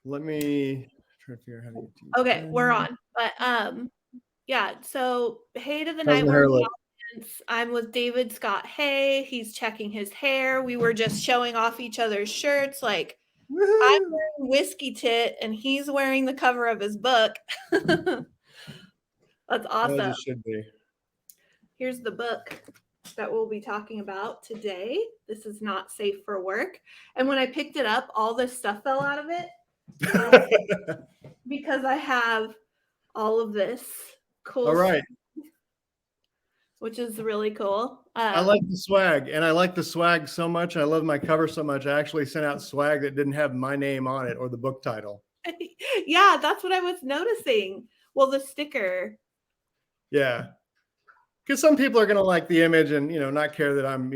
let me try to figure out how to get to you. Okay, we're on. But yeah, so hey to the How's night my we're hair in the look? audience. I'm with David.Scott.Hay. He's checking his hair. We were just showing off each other's shirts. Like I'm Woohoo! wearing Whiskey Tit and he's wearing the cover of his book. That's As awesome. it should be. Here's the book that we'll be talking about today. This is Not Safe for Work. And when I picked it up, all this stuff fell out of it because I have all of this cool All right. stuff, which is really cool. I like the swag, and I like the swag so much. I love my cover so much. I actually sent out swag that didn't have my name on it or the book title. Yeah, that's what I was noticing. Well, the sticker. Yeah, because some people are gonna like the image and not care that I'm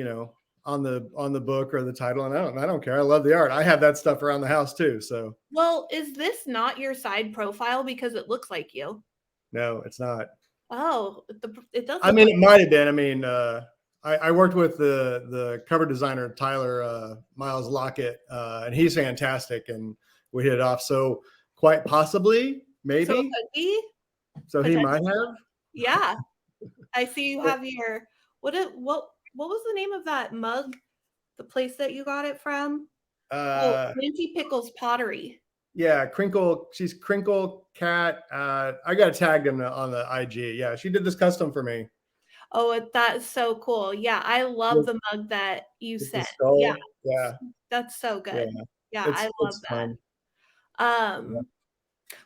on the book or the title, and I don't care. I love the art. I have that stuff around the house too. So Well, is this not your side profile because it looks like you? no, it's not. Oh, it does I look mean, like it might have been. I mean, I worked with the cover designer Tyler Miles Lockett, and he's fantastic, and we hit it off. So quite possibly, so it maybe. could be So he might potentially. have. Yeah. I see you have your what was the name of that mug? The place that you got it from? Oh, Uh, Nancy Pickles Pottery. yeah, Crinkle. She's Crinkle Cat. I got tagged on the IG. Yeah, she did this custom for me Oh, that's so cool. Yeah, I love with, the mug that you with the sent. Yeah, skull. Yeah, that's so yeah. good. Yeah, I love It's that. fun. Yeah.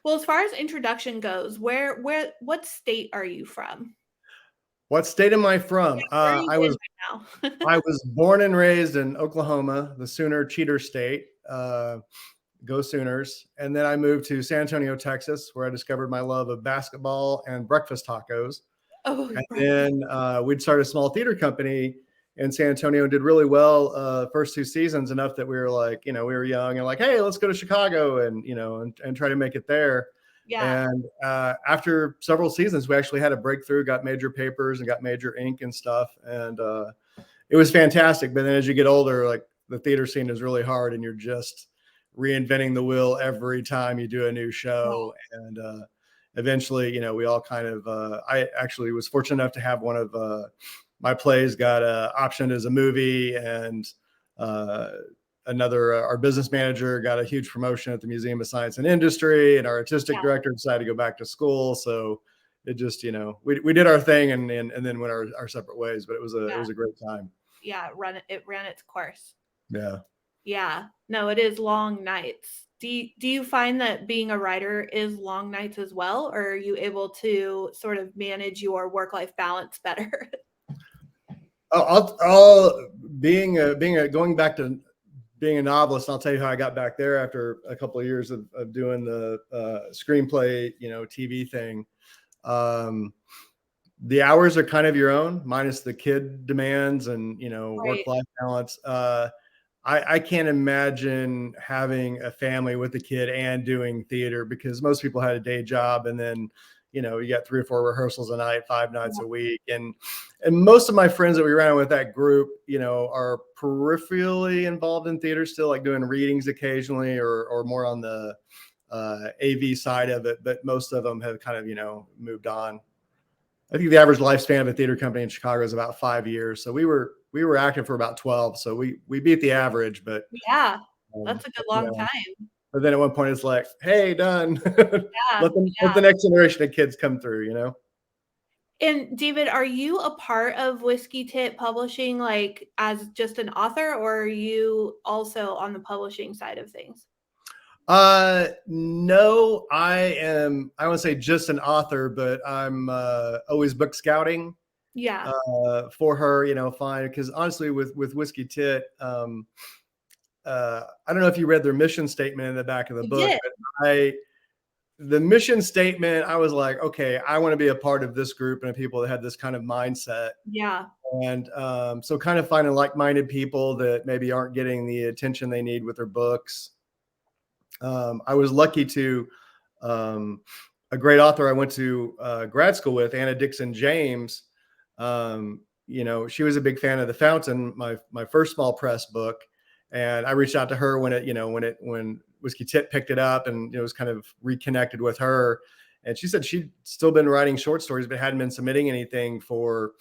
Well, as far as introduction goes, what state are you from? What state am I from? Where are you in right now? I was born and raised in Oklahoma, the Sooner Cheater State. Go Sooners! And then I moved to San Antonio, Texas, where I discovered my love of basketball and breakfast tacos. Oh, And breakfast. then we'd started a small theater company in San Antonio and did really well first 2 seasons, enough that we were like, we were young and like, hey, let's go to Chicago and try to make it there. Yeah. And after several seasons, we actually had a breakthrough, got major papers and got major ink and stuff. And it was fantastic. But then as you get older, like the theater scene is really hard and you're just reinventing the wheel every time you do a new show. And eventually, we all kind of, I actually was fortunate enough to have one of my plays got optioned as a movie, and our business manager got a huge promotion at the Museum of Science and Industry, and our artistic director decided to go back to school. So it just, we did our thing and then went our separate ways, but it was a great time. Yeah, it ran its course. Yeah. Yeah. No, it is long nights. Do you find that being a writer is long nights as well, or are you able to sort of manage your work-life balance better? I'll going back to being a novelist, I'll tell you how I got back there after a couple of years of doing the screenplay, TV thing. The hours are kind of your own, minus the kid demands and, Right. work-life balance. I can't imagine having a family with a kid and doing theater, because most people had a day job and then, you got 3 or 4 rehearsals a night, 5 nights a week. And most of my friends that we ran with that group, are peripherally involved in theater still, like doing readings occasionally or more on the AV side of it. But most of them have kind of, moved on. I think the average lifespan of a theater company in Chicago is about 5 years. So we were active for about 12. So we beat the average, but Yeah. That's a good long time. but then at one point it's like, hey, done. Yeah. Let the next generation of kids come through. And David, are you a part of Whiskey Tit Publishing, like as just an author, or are you also on the publishing side of things? No, I won't say just an author, but I'm always book scouting. Yeah. For her, fine. Because honestly, with Whiskey Tit, I don't know if you read their mission statement in the back of the book, did. but the mission statement, I was like, okay, I want to be a part of this group and of people that had this kind of mindset. Yeah. And so kind of finding like-minded people that maybe aren't getting the attention they need with their books. I was lucky to a great author I went to grad school with, Anna Dixon James. She was a big fan of The Fountain, my first small press book. And I reached out to her when Whiskey Tit picked it up and was kind of reconnected with her. And she said she'd still been writing short stories, but hadn't been submitting anything for,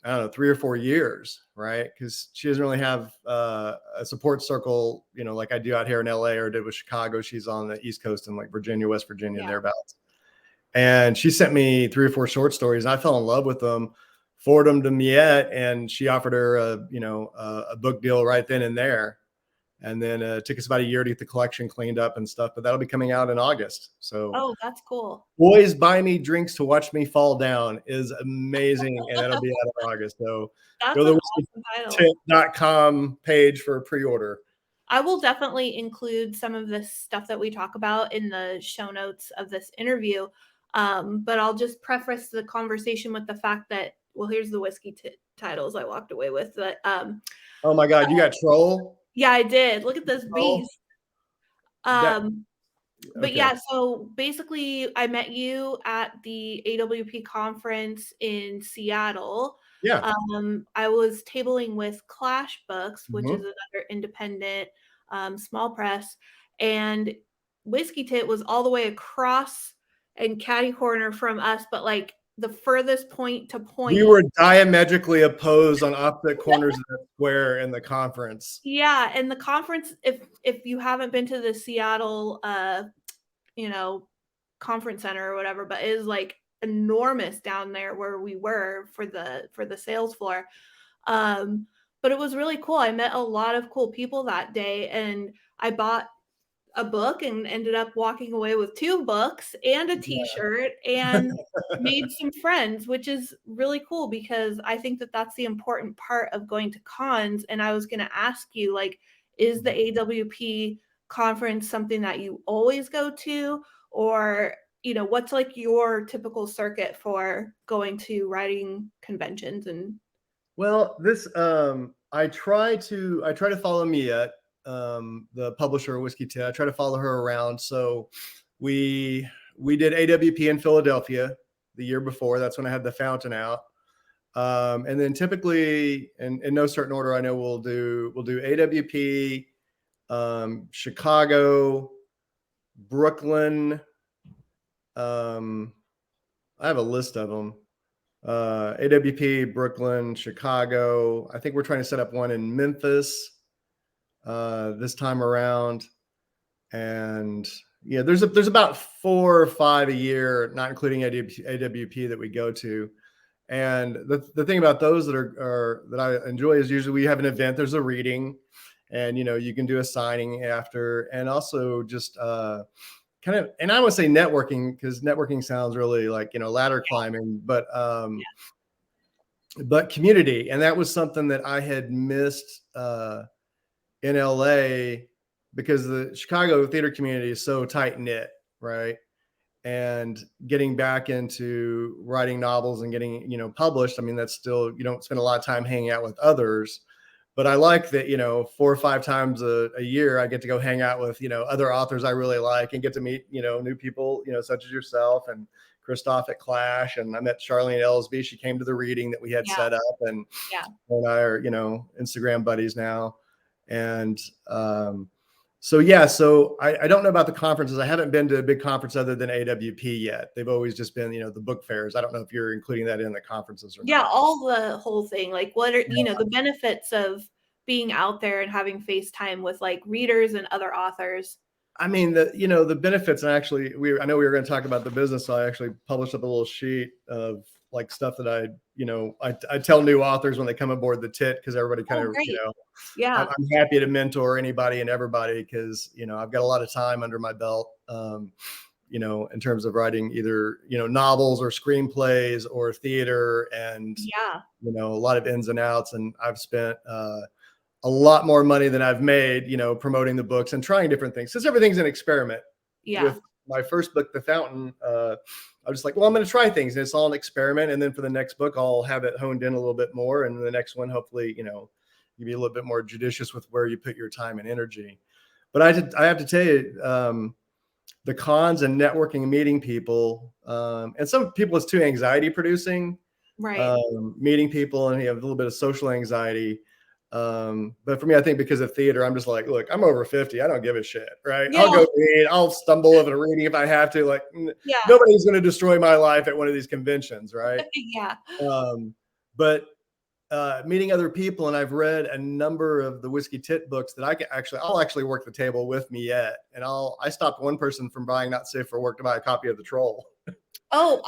I don't know, 3 or 4 years, right? Because she doesn't really have a support circle, like I do out here in LA or did with Chicago. She's on the East Coast in like Virginia, West Virginia, Yeah. thereabouts. And she sent me 3 or 4 short stories, and I fell in love with them, forwarded them to Miette, and she offered her a book deal right then and there. And then it took us about a year to get the collection cleaned up and stuff, but that'll be coming out in August. So Oh, that's cool. Boys Buy Me Drinks to Watch Me Fall Down is amazing, and that'll be out in August. So That's go to an the awesome title. whiskeytit.com page for pre-order. I will definitely include some of this stuff that we talk about in the show notes of this interview. But I'll just preface the conversation with the fact that, well, here's the Whiskey Tit titles I walked away with. That, Oh my God, you got Troll? yeah, I did. Look at this beast. Okay. But yeah, so basically I met you at the AWP conference in Seattle. Yeah. I was tabling with Clash Books, which is Mhm. another independent small press, and Whiskey Tit was all the way across and catty corner from us, but like the furthest point to point. We were diametrically opposed on opposite corners of the square in the conference. Yeah, and the conference, if you haven't been to the Seattle conference center or whatever, but it is like enormous down there where we were for the sales floor. But it was really cool. I met a lot of cool people that day, and I bought a book and ended up walking away with 2 books and a t-shirt and made some friends, which is really cool because I think that that's the important part of going to cons. And I was going to ask you, like, is the AWP conference something that you always go to, or what's like your typical circuit for going to writing conventions? And Well, this I try to follow Mia, the publisher of Whiskey Tit. I try to follow her around. So we did AWP in Philadelphia the year before. That's when I had the fountain out. And then typically, in no certain order, I know we'll do AWP, Chicago, Brooklyn. I have a list of them. AWP, Brooklyn, Chicago. I think we're trying to set up one in Memphis this time around. And yeah, there's about 4 or 5 a year, not including AWP that we go to. And the thing about those that I enjoy is usually we have an event, there's a reading, and you can do a signing after, and also just kind of, and I would say networking, because networking sounds really like ladder climbing, but community. And that was something that I had missed in LA, because the Chicago theater community is so tight knit, right? And getting back into writing novels and getting published, I mean, that's still, you don't spend a lot of time hanging out with others. But I like that 4 or 5 times a year I get to go hang out with other authors I really like, and get to meet new people such as yourself and Christoph at Clash. And I met Charlene Ellsby. She came to the reading that we had set up, and her and I are Instagram buddies now. And so I don't know about the conferences. I haven't been to a big conference other than AWP yet. They've always just been the book fairs. I don't know if you're including that in the conferences or not. All the whole thing. Like, what are the benefits of being out there and having FaceTime with like readers and other authors? I mean, the benefits, and actually I know we were going to talk about the business, so I actually published up a little sheet of like stuff that I tell new authors when they come aboard the Tit, because everybody kind of I'm happy to mentor anybody and everybody, because I've got a lot of time under my belt, in terms of writing either novels or screenplays or theater, and a lot of ins and outs. And I've spent a lot more money than I've made, promoting the books and trying different things, since everything's an experiment. With my first book, The Fountain, I was like, well, I'm going to try things, and it's all an experiment. And then for the next book, I'll have it honed in a little bit more. And the next one, hopefully, you be a little bit more judicious with where you put your time and energy. But I have to tell you, the cons and networking and meeting people, and some people it's too anxiety producing, right? Meeting people, and you have a little bit of social anxiety. But for me, I think because of theater, I'm just like, look, I'm over 50. I don't give a shit, right? I'll Yeah. go read. I'll stumble over a reading if I have to. Like, Yeah. nobody's going to destroy my life at one of these conventions, right? Yeah. But meeting other people, and I've read a number of the Whiskey Tit books that I'll actually work the table with me yet. And I stopped one person from buying Not Safe for Work to buy a copy of The Troll Oh,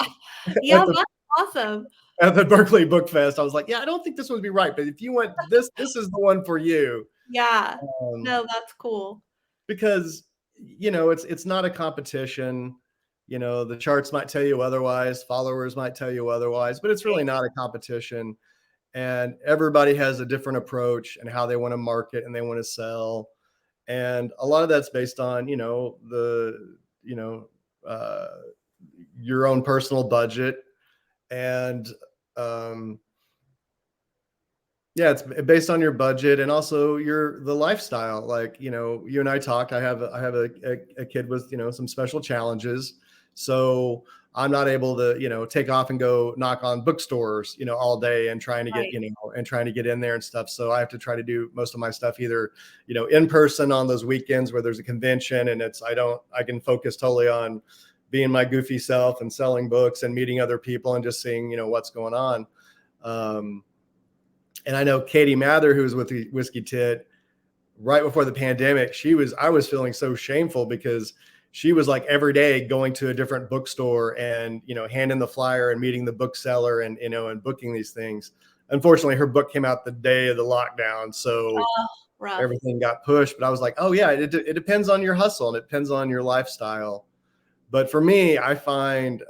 yeah, at the that's awesome. at the Berkeley Book Fest. I was like, yeah, I don't think this would be right, but if you want this, this is the one for you. Yeah. Um, No, that's cool. because it's not a competition. The charts might tell you otherwise, followers might tell you otherwise, but it's really Right. not a competition. And everybody has a different approach and how they want to market and they want to sell. And a lot of that's based on uh, your own personal budget. And um, yeah, it's based on your budget and also the lifestyle. Like, you and I talked. I have a kid with some special challenges, so I'm not able to take off and go knock on bookstores all day and trying to get Right. and trying to get in there and stuff. So I have to try to do most of my stuff either in person on those weekends where there's a convention, and I can focus totally on being my goofy self and selling books and meeting other people and just seeing what's going on. And I know Katie Mather, who was with the Whiskey Tit right before the pandemic, I was feeling so shameful because she was like every day going to a different bookstore and, handing the flyer and meeting the bookseller and, and booking these things. Unfortunately, her book came out the day of the lockdown. So Oh, rough. everything got pushed, but I was like, oh yeah, it depends on your hustle and it depends on your lifestyle. But for me, I find,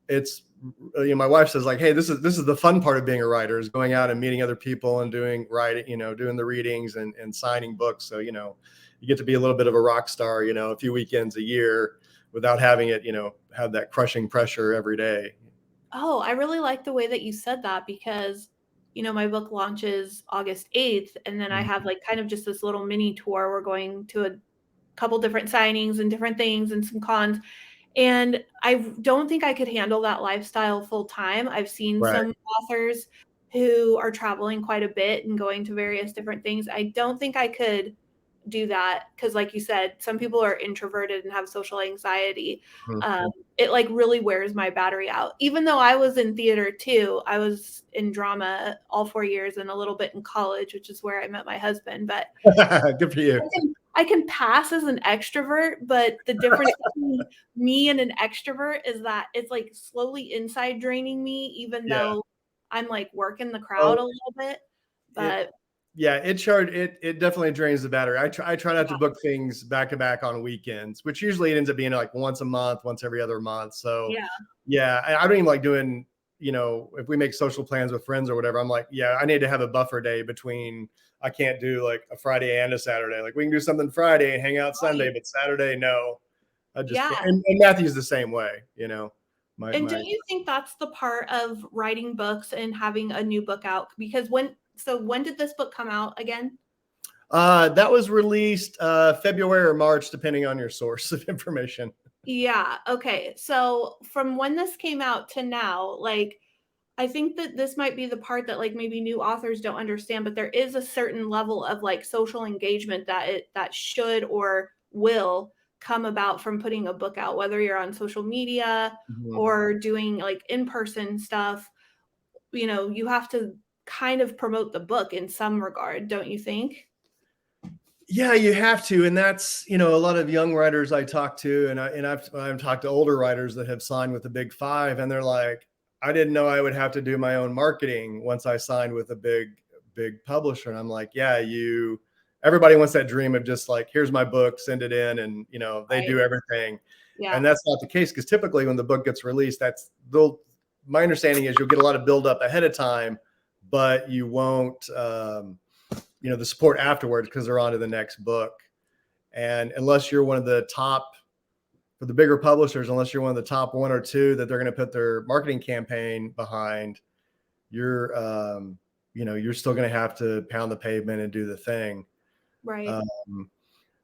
it's my wife says like, hey, this is the fun part of being a writer, is going out and meeting other people and doing writing, doing the readings and signing books. So you get to be a little bit of a rock star a few weekends a year without having it have that crushing pressure every day. Oh, I really like the way that you said that because, my book launches August 8th, and then I have like kind of just this little mini tour. We're going to a couple different signings and different things and some cons. And I don't think I could handle that lifestyle full time. I've seen Right. some authors who are traveling quite a bit and going to various different things. I don't think I could do that because, like you said, some people are introverted and have social anxiety. Mhm. It like really wears my battery out. Even though I was in theater too, I was in drama all 4 years and a little bit in college, which is where I met my husband. But Good for you. I can pass as an extrovert, but the difference between me and an extrovert is that it's like slowly inside draining me, even Yeah. though I'm like working the crowd Well, a little bit. it But yeah, it definitely drains the battery. I try not to yeah, book things back to back on weekends, which usually it ends up being like once a month, once every other month. So yeah, yeah, I don't even like doing, if we make social plans with friends or whatever, I'm like, yeah, I need to have a buffer day between. I can't do like a Friday and a Saturday. Like we can do something Friday and hang out Sunday, right. but Saturday, no, I just can't. Yeah. And Matthew's the same way. And My don't you think that's the part of writing books and having a new book out? Because when did this book come out again? That was released February or March, depending on your source of information. Yeah. Okay. So from when this came out to now, like, I think that this might be the part that like maybe new authors don't understand, but there is a certain level of like social engagement that should or will come about from putting a book out, whether you're on social media Mhm. or doing like in-person stuff. You have to kind of promote the book in some regard, don't you think? Yeah, you have to, and that's a lot of young writers I talk to, and I've talked to older writers that have signed with the big five, and they're like, I didn't know I would have to do my own marketing once I signed with a big publisher, and I'm like, yeah, everybody wants that dream of just like, here's my book, send it in, and they Right. do everything, Yeah. and that's not the case because typically when the book gets released, my understanding is you'll get a lot of build up ahead of time, but you won't. The support afterwards because they're on to the next book. And unless you're one of the top, for the bigger publishers, unless you're one of the top one or two that they're going to put their marketing campaign behind, you're, you're still going to have to pound the pavement and do the thing. Right. Um,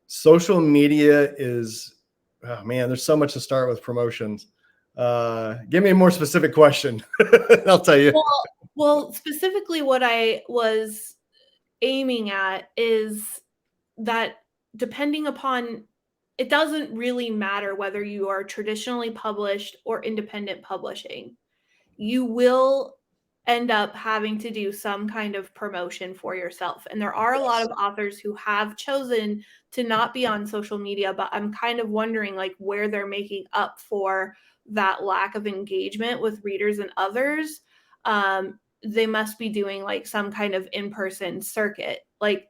Social media is, oh man, there's so much to start with promotions. Give me a more specific question. I'll tell you. Well, specifically what I was aiming at is that depending upon, it doesn't really matter whether you are traditionally published or independent publishing, you will end up having to do some kind of promotion for yourself. And there are a lot Yes. of authors who have chosen to not be on social media, but I'm kind of wondering like where they're making up for that lack of engagement with readers and others. They must be doing like some kind of in-person circuit. Like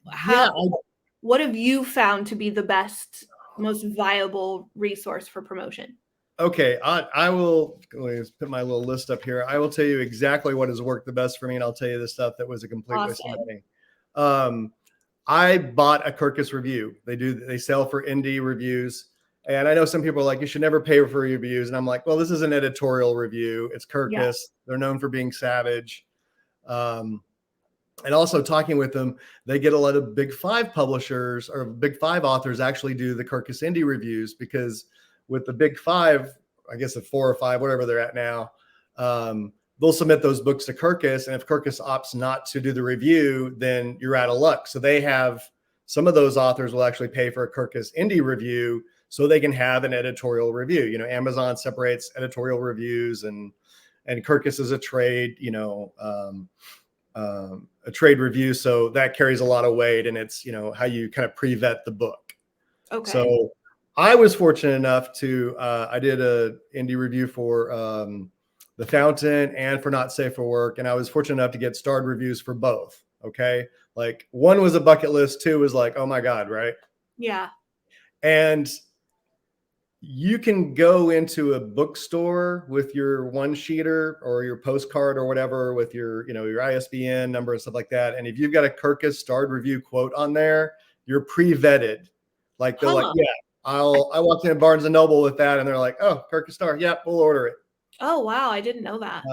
Yeah. how, what have you found to be the best, most viable resource for promotion? Okay. I will, let me put my little list up here. I will tell you exactly what has worked the best for me, and I'll tell you the stuff that was a complete waste of Awesome. money. Um, I bought a Kirkus review. They sell for indie reviews. And I know some people are like, you should never pay for reviews. And I'm like, well, this is an editorial review. It's Yeah. Kirkus. They're known for being savage. Um, and also talking with them, they get a lot of big five publishers or big five authors actually do the Kirkus indie reviews, because with the big five, I guess at 4 or 5, whatever they're at now, they'll submit those books to Kirkus. And if Kirkus opts not to do the review, then you're out of luck. So they have, some of those authors will actually pay for a Kirkus indie review so they can have an editorial review. You know, Amazon separates editorial reviews, and Kirkus is a trade, a trade review. So that carries a lot of weight, and it's, how you kind of pre-vet the book. Okay. So I was fortunate enough to, I did a indie review for The Fountain and for Not Safe for Work. And I was fortunate enough to get starred reviews for both. Okay. Like one was a bucket list, two was like, oh my God. Right. Yeah. And you can go into a bookstore with your one sheeter or your postcard or whatever with your ISBN number and stuff like that. And if you've got a Kirkus starred review quote on there, you're pre-vetted. Like they're like, Huh. yeah, I walked in Barnes and Noble with that, and they're like, oh, Kirkus star, yeah, we'll order it. Oh, wow. I didn't know that.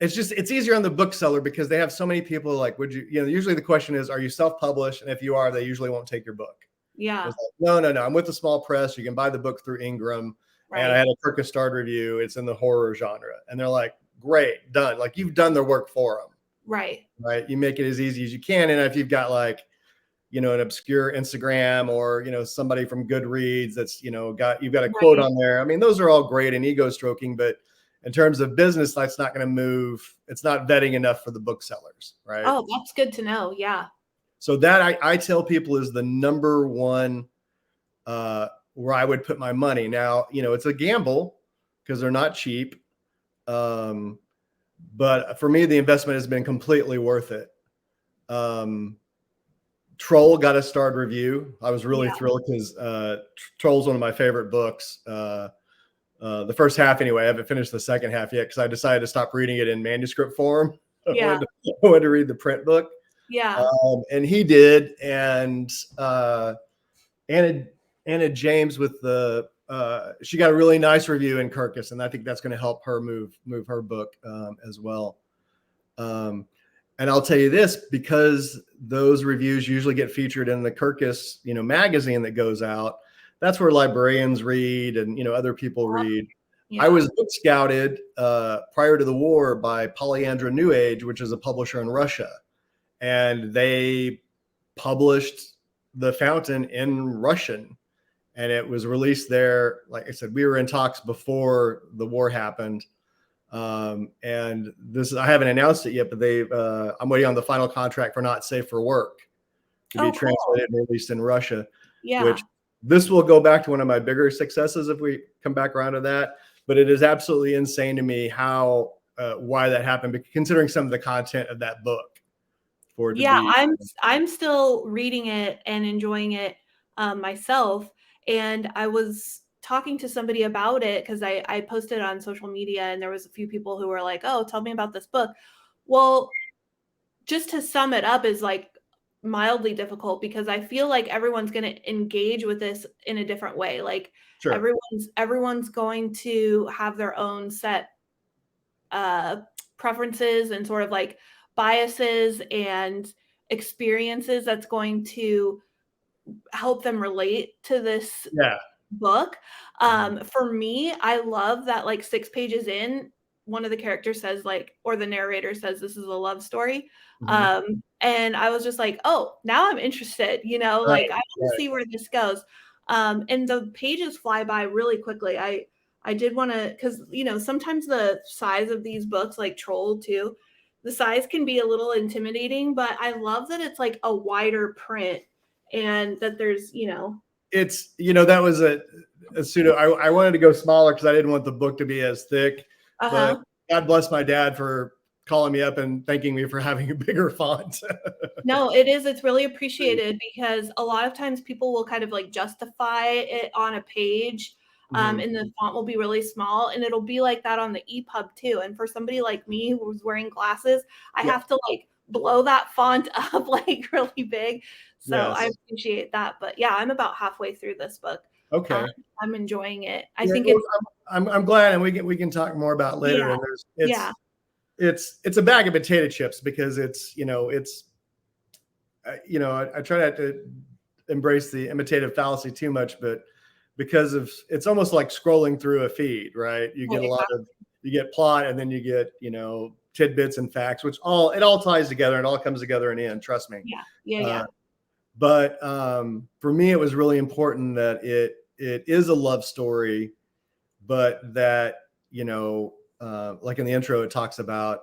It's easier on the bookseller because they have so many people. Like, usually the question is, are you self-published? And if you are, they usually won't take your book. Yeah. It's like, no, I'm with a small press. You can buy the book through Ingram. And I Right. had a Kirkus starred review. It's in the horror genre. And they're like, great, done. Like, you've done their work for them. Right. Right. You make it as easy as you can. And if you've got like, an obscure Instagram or, somebody from Goodreads that's, you've got a quote Right. on there. I mean, those are all great and ego stroking, but in terms of business, that's not going to move. It's not vetting enough for the booksellers. Right. Oh, that's good to know. Yeah. So that I tell people is the number one where I would put my money. Now, it's a gamble because they're not cheap. But for me, the investment has been completely worth it. Troll got a starred review. I was really Yeah. thrilled because Troll's one of my favorite books. The first half, anyway. I haven't finished the second half yet because I decided to stop reading it in manuscript form. Yeah. I wanted to read the print book. Yeah. And he did. And Anna James with she got a really nice review in Kirkus, and I think that's going to help her move her book as well. And I'll tell you this, because those reviews usually get featured in the Kirkus, magazine that goes out. That's where librarians read and, other people read. Yeah. I was book scouted prior to the war by Polyandra New Age, which is a publisher in Russia. And they published The Fountain in Russian. And it was released there. Like I said, we were in talks before the war happened. And this, I haven't announced it yet, but I'm waiting on the final contract for Not Safe for Work to be translated and released in Russia. Yeah. Which this will go back to one of my bigger successes if we come back around to that. But it is absolutely insane to me why that happened, considering some of the content of that book. I'm still reading it and enjoying it myself. And I was talking to somebody about it because I posted it on social media, and there was a few people who were like, oh, tell me about this book. Well, just to sum it up is like mildly difficult because I feel like everyone's going to engage with this in a different way. Like Sure. everyone's going to have their own set preferences and sort of like biases and experiences that's going to help them relate to this book. For me, I love that like 6 pages in, one of the characters says like, or the narrator says, this is a love story. And I was just like, oh, now I'm interested, Right, like I want to right. see where this goes. And the pages fly by really quickly. I did want to, because sometimes the size of these books, like Troll too, the size can be a little intimidating, but I love that it's like a wider print and that there's, It's, that was a pseudo. I wanted to go smaller because I didn't want the book to be as thick, but uh-huh. God bless my dad for calling me up and thanking me for having a bigger font. No, it is. It's really appreciated because a lot of times people will kind of like justify it on a page, Mhm. and the font will be really small, and it'll be like that on the EPUB too. And for somebody like me who's wearing glasses, I Yeah. have to like blow that font up like really big. So I Yes. appreciate that. But yeah, I'm about halfway through this book. Um, Okay. I'm enjoying it. I Yeah. think Well, it's I'm glad, and we can talk more about later. yeah, And there's yeah, it's a bag of potato chips because it's I try not to embrace the imitative fallacy too much, but because of it's almost like scrolling through a feed, right? You get right, a lot exactly. of you get plot, and then you get tidbits and facts, which all ties together and all comes together in the end. Trust me. Yeah, yeah, Uh, yeah. but for me, it was really important that it is a love story, but that like in the intro, it talks about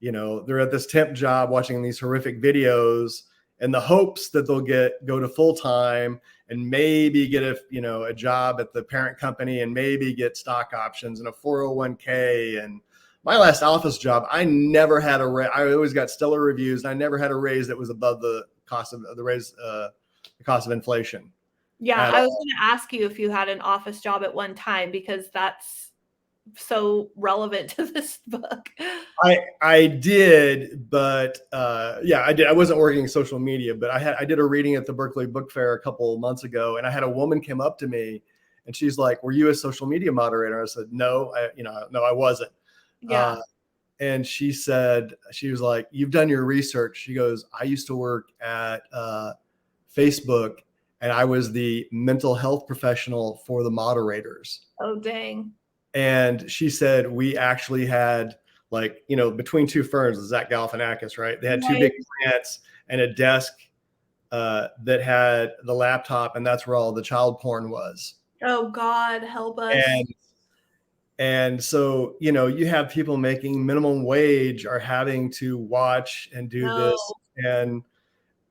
they're at this temp job watching these horrific videos and the hopes that they'll go to full time and maybe get a job at the parent company and maybe get stock options and a 401k. And my last office job, I never had I always got stellar reviews, and I never had a raise that was above the cost of the cost of inflation Yeah, at I was all. gonna ask you if you had an office job at one time because that's so relevant to this book. I did, but yeah, I did. I wasn't working in social media, but I did a reading at the Berkeley Book Fair a couple of months ago, and I had a woman come up to me, and she's like, "Were you a social media moderator?" I said, "No, no, I wasn't." Uh, Yeah. and she was like, "You've done your research." She goes, "I used to work at Facebook, and I was the mental health professional for the moderators." Oh, dang. And she said we actually had between two ferns, Zach Galifianakis, right? They had two Right. big plants and a desk that had the laptop, and that's where all the child porn was. Oh, God, help us. And so you have people making minimum wage are having to watch and do No. this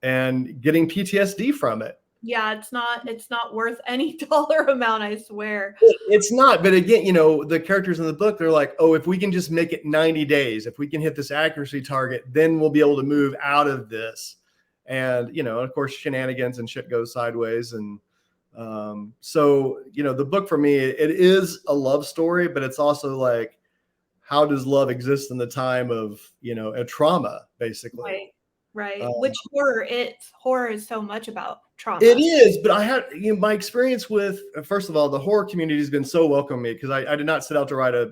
and getting PTSD from it. Yeah, it's not worth any dollar amount, I swear. It's not, but again, the characters in the book, they're like, oh, if we can just make it 90 days, if we can hit this accuracy target, then we'll be able to move out of this. And, of course, shenanigans and shit goes sideways. And so, the book for me, it is a love story, but it's also like, how does love exist in the time of, a trauma, basically? Right. Right. Um, Which horror is so much about It trauma. is, but I had my experience with first of all, the horror community has been so welcoming because I did not set out to write a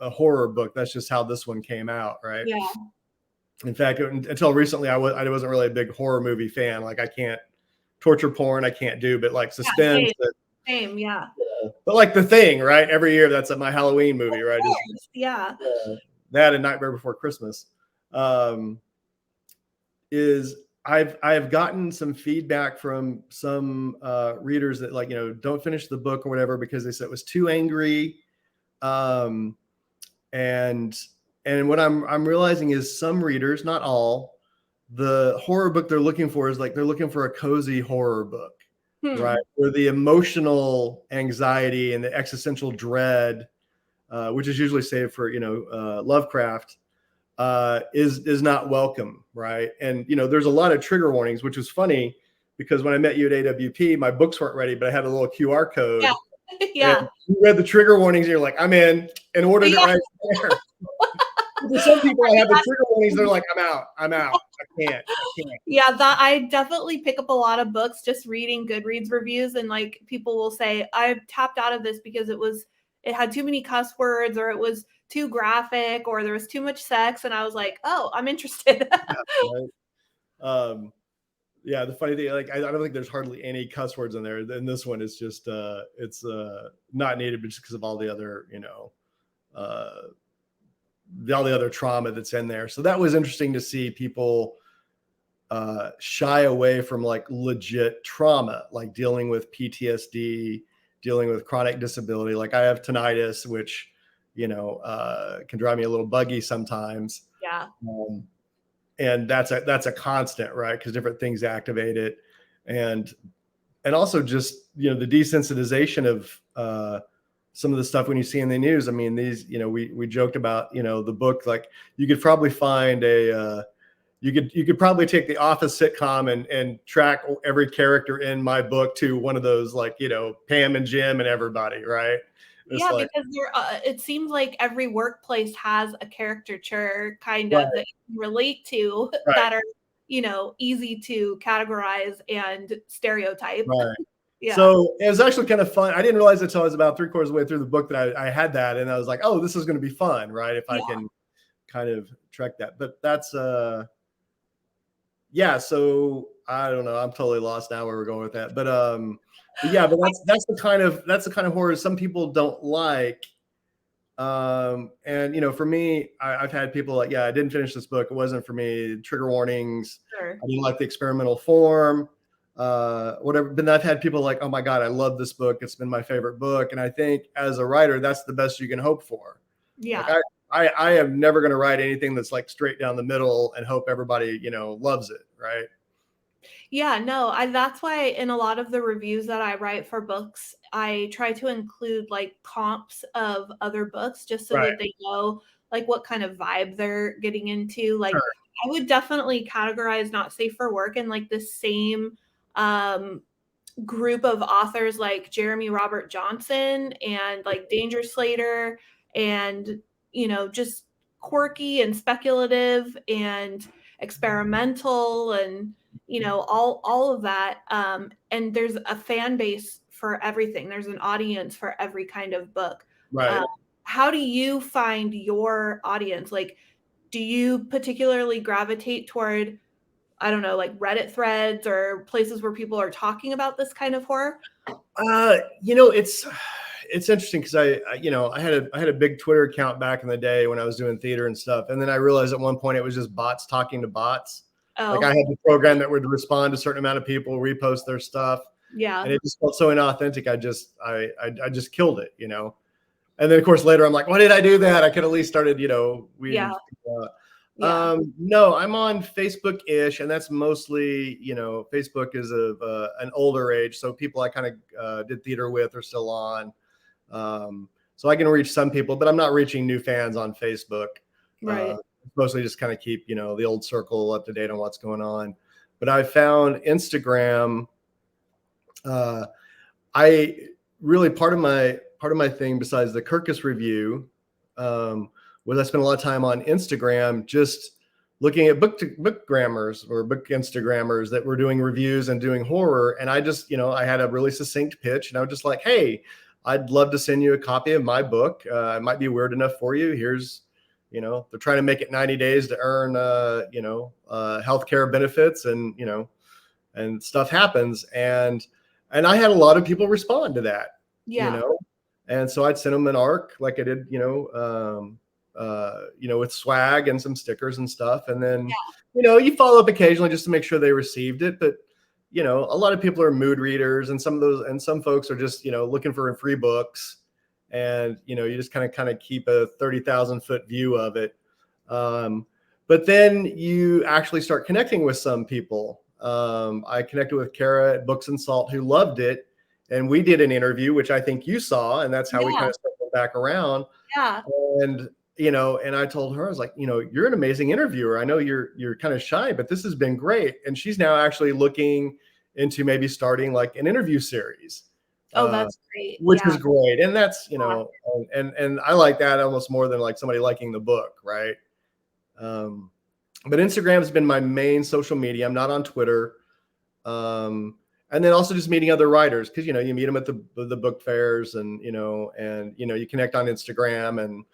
horror book. That's just how this one came out, right? Yeah. In fact, until recently, I wasn't really a big horror movie fan. Like I can't torture porn, I can't do, but like Yeah, suspense. same, same, yeah. But like The Thing, right? Every year, that's my Halloween movie, right? Is Yes, yeah. that and Nightmare Before Christmas. Um, is I've gotten some feedback from some readers that don't finish the book or whatever because they said it was too angry, um, and what I'm realizing is some readers, not all, the horror book they're looking for is like they're looking for a cozy horror book, right? Hmm. Where the emotional anxiety and the existential dread, which is usually saved for Lovecraft, is not welcome, right? And there's a lot of trigger warnings, which was funny because when I met you at AWP, my books weren't ready, but I had a little QR Yeah. code, and Yeah. you read the trigger warnings, and you're like, I'm in, and ordered it Yeah. right there. For some people, I have the trigger warnings, they're like, I'm out, I can't. Yeah, that I definitely pick up a lot of books just reading Goodreads reviews, and like people will say, I've tapped out of this because it had too many cuss words, or it was too graphic, or there was too much sex. And I was like, oh, I'm interested. Yeah, right. Um, yeah, the funny thing, like I don't think there's hardly any cuss words in there. And this one is just it's not needed, but just because of all the other, all the other trauma that's in there. So that was interesting to see people shy away from like legit trauma, like dealing with PTSD, dealing with chronic disability. Like I have tinnitus, which, can drive me a little buggy sometimes. Yeah. And that's a constant, right? Because different things activate it. And also just, the desensitization of some of the stuff when you see in the news. I mean, these, we joked about, the book, like you could probably find you could probably take the Office sitcom and track every character in my book to one of those, like, Pam and Jim and everybody, right? It's Yeah, like, because it seems like every workplace has a caricature kind right, of that you can relate to right, that are, easy to categorize and stereotype. right. Yeah. So it was actually kind of fun. I didn't realize until I was about 3/4 of the way through the book that I had that, and I was like, oh, this is going to be fun, right? If I Yeah. can kind of track that. But that's yeah, so I don't know. I'm totally lost now where we're going with that. But yeah, but that's the kind of horror some people don't like. And for me, I've had people like, yeah, I didn't finish this book. It wasn't for me. Trigger warnings. Sure. I didn't like the experimental form, whatever. But I've had people like, oh my God, I love this book. It's been my favorite book. And I think as a writer, that's the best you can hope for. Like Yeah. I am never going to write anything that's like straight down the middle and hope everybody, loves it. Right. Yeah, no, that's why in a lot of the reviews that I write for books, I try to include like comps of other books just so Right. that they know like what kind of vibe they're getting into. Like Sure. I would definitely categorize Not Safe for Work in like the same um group of authors like Jeremy Robert Johnson and like Danger Slater and just quirky and speculative and experimental and all of that and there's a fan base for everything. There's an audience for every kind of book. Right. How do you find your audience? Like, do you particularly gravitate toward, I don't know, like Reddit threads or places where people are talking about this kind of horror? It's interesting because I had a big Twitter account back in the day when I was doing theater and stuff, and then I realized at one point it was just bots talking to bots. Like I Oh, had the program that would respond to a certain amount of people, repost their stuff, yeah. and it just felt so inauthentic. I just killed it, And then of course later I'm like, why did I do that? I could at least started, weeding Yeah. people out. Yeah. No, I'm on Facebook-ish, and that's mostly, Facebook is of an older age, so people I kind of did theater with are still on. So I can reach some people, but I'm not reaching new fans on Facebook. Uh, Right. Mostly just kind of keep, the old circle up to date on what's going on. But I found Instagram. Uh, I really part of my thing besides the Kirkus review was I spent a lot of time on Instagram just looking at book grammars or book Instagrammers that were doing reviews and doing horror. And I just, I had a really succinct pitch, and I was just like, hey, I'd love to send you a copy of my book. It might be weird enough for you. Here's, they're trying to make it 90 days to earn, healthcare benefits, and stuff happens. And I had a lot of people respond to that, Yeah. and so I'd send them an ARC like I did, with swag and some stickers and stuff. And then, you follow up occasionally just to make sure they received it. But, a lot of people are mood readers, and some folks are just, looking for free books. And, you just kind of keep a 30,000 foot view of it. But then you actually start connecting with some people. I connected with Kara at Books and Salt, who loved it. And we did an interview, which I think you saw, and that's how we Yeah. kind of circled back around. Yeah. And, and I told her, I was like, you're an amazing interviewer. I know you're kind of shy, but this has been great. And she's now actually looking into maybe starting like an interview series, Oh, that's great. which Yeah. is great. And that's, Yeah. and I like that almost more than like somebody liking the book. Right. But Instagram's been my main social media. I'm not on Twitter. And then also just meeting other writers, because, you meet them at the book fairs, and, you connect on Instagram, and,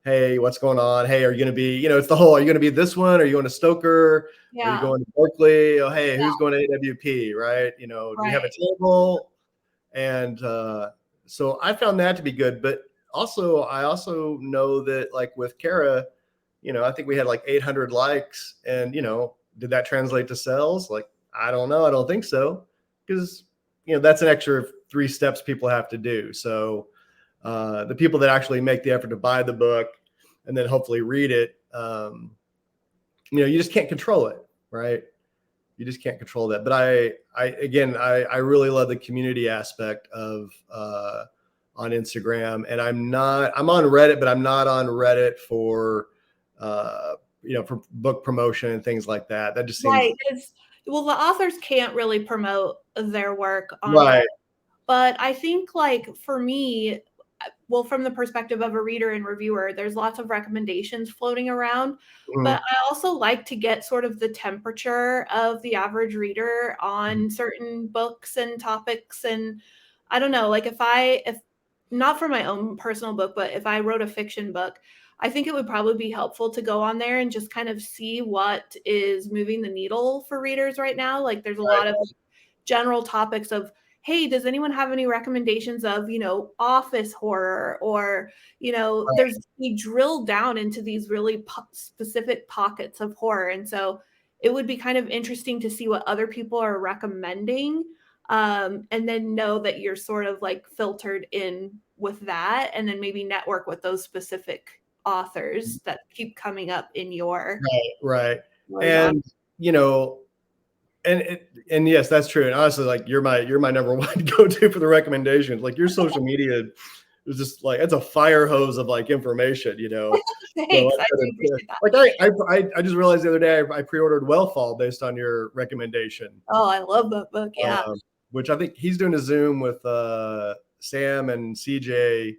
hey, what's going on? Hey, are you going to be, it's the whole, are you going to be this one? Are you going to Stoker? Are you Yeah. going to Berkeley? Oh, hey, Yeah. who's going to AWP? Right. Do we have a Right. table? And so I found that to be good. But I also know that like with Kara, I think we had like 800 likes, and, did that translate to sales? Like, I don't know. I don't think so, because, that's an extra 3 steps people have to do. So the people that actually make the effort to buy the book and then hopefully read it, you just can't control it, right? You just can't control that. But I really love the community aspect of on Instagram, and I'm on Reddit, but I'm not on Reddit for for book promotion and things like that. That just seems Right. Well, the authors can't really promote their work on right. Reddit. But I think, like, for me, well, from the perspective of a reader and reviewer, there's lots of recommendations floating around. Mhm. But I also like to get sort of the temperature of the average reader on certain books and topics. And I don't know, like, if not for my own personal book, but if I wrote a fiction book, I think it would probably be helpful to go on there and just kind of see what is moving the needle for readers right now. Like, there's a lot of general topics of, hey, does anyone have any recommendations of, office horror, or, Right. there's we drill down into these really specific pockets of horror. And so it would be kind of interesting to see what other people are recommending, and then know that you're sort of like filtered in with that, and then maybe network with those specific authors that keep coming up in your Right. genre. And and yes, that's true. And honestly, like, you're my number one go-to for the recommendations. Like, your social media is just like, it's a fire hose of like information. So Thanks. I do appreciate that. like I just realized the other day I pre-ordered Wellfall based on your recommendation, Oh, I love that book. Yeah. which I think he's doing a Zoom with Sam and CJ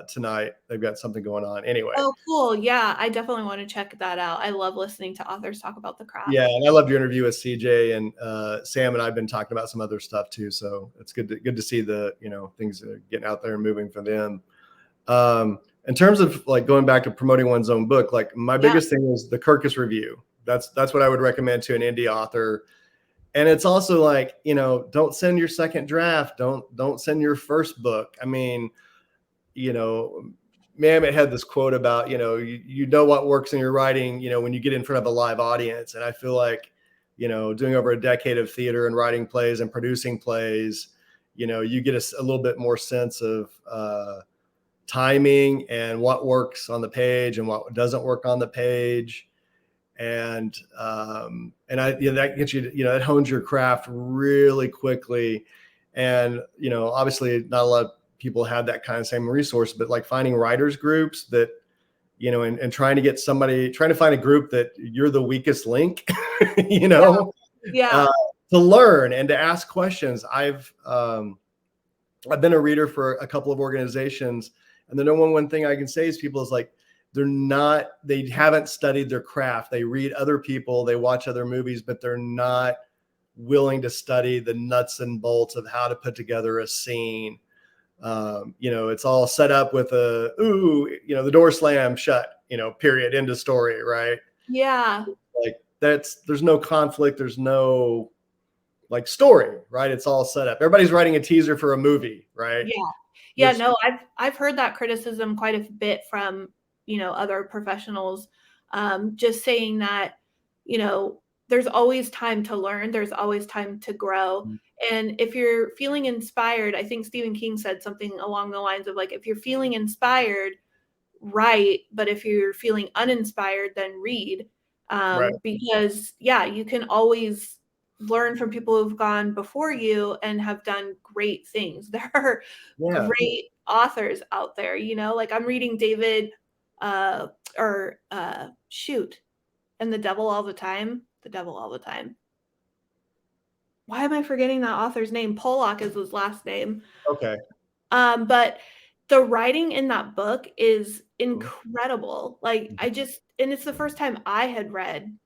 tonight. They've got something going on. Anyway, Oh, cool. Yeah, I definitely want to check that out. I love listening to authors talk about the craft. yeah, and I loved your interview with CJ, and Sam and I've been talking about some other stuff too. So it's good to see the things that are getting out there and moving for them. In terms of like going back to promoting one's own book, like my Yeah. biggest thing is the Kirkus review. That's what I would recommend to an indie author. And it's also like, don't send your second draft. Don't send your first book. I mean, Mamet had this quote about, you know what works in your writing, when you get in front of a live audience. And I feel like, doing over a decade of theater and writing plays and producing plays, you get a little bit more sense of timing and what works on the page and what doesn't work on the page. And that gets you, it hones your craft really quickly. And, obviously not a lot of people have that kind of same resource, but like finding writers groups that, and trying to find a group that you're the weakest link, Yeah. to learn and to ask questions. I've been a reader for a couple of organizations, and the number one thing I can say is people is like, they haven't studied their craft. They read other people, they watch other movies, but they're not willing to study the nuts and bolts of how to put together a scene. It's all set up with the door slam shut, period, end of story, right? Yeah. Like, there's no conflict, there's no like story, right? It's all set up. Everybody's writing a teaser for a movie, right? Yeah. Yeah, no, I've heard that criticism quite a bit from, other professionals, just saying that, there's always time to learn, there's always time to grow. And if you're feeling inspired, I think Stephen King said something along the lines of like, if you're feeling inspired, write, but if you're feeling uninspired, then read. Right. Because you can always learn from people who've gone before you and have done great things. There are great authors out there, like I'm reading David, and The Devil All the Time. Why am I forgetting that author's name? Pollock is his last name. Okay. But the writing in that book is incredible. Like, and it's the first time I had read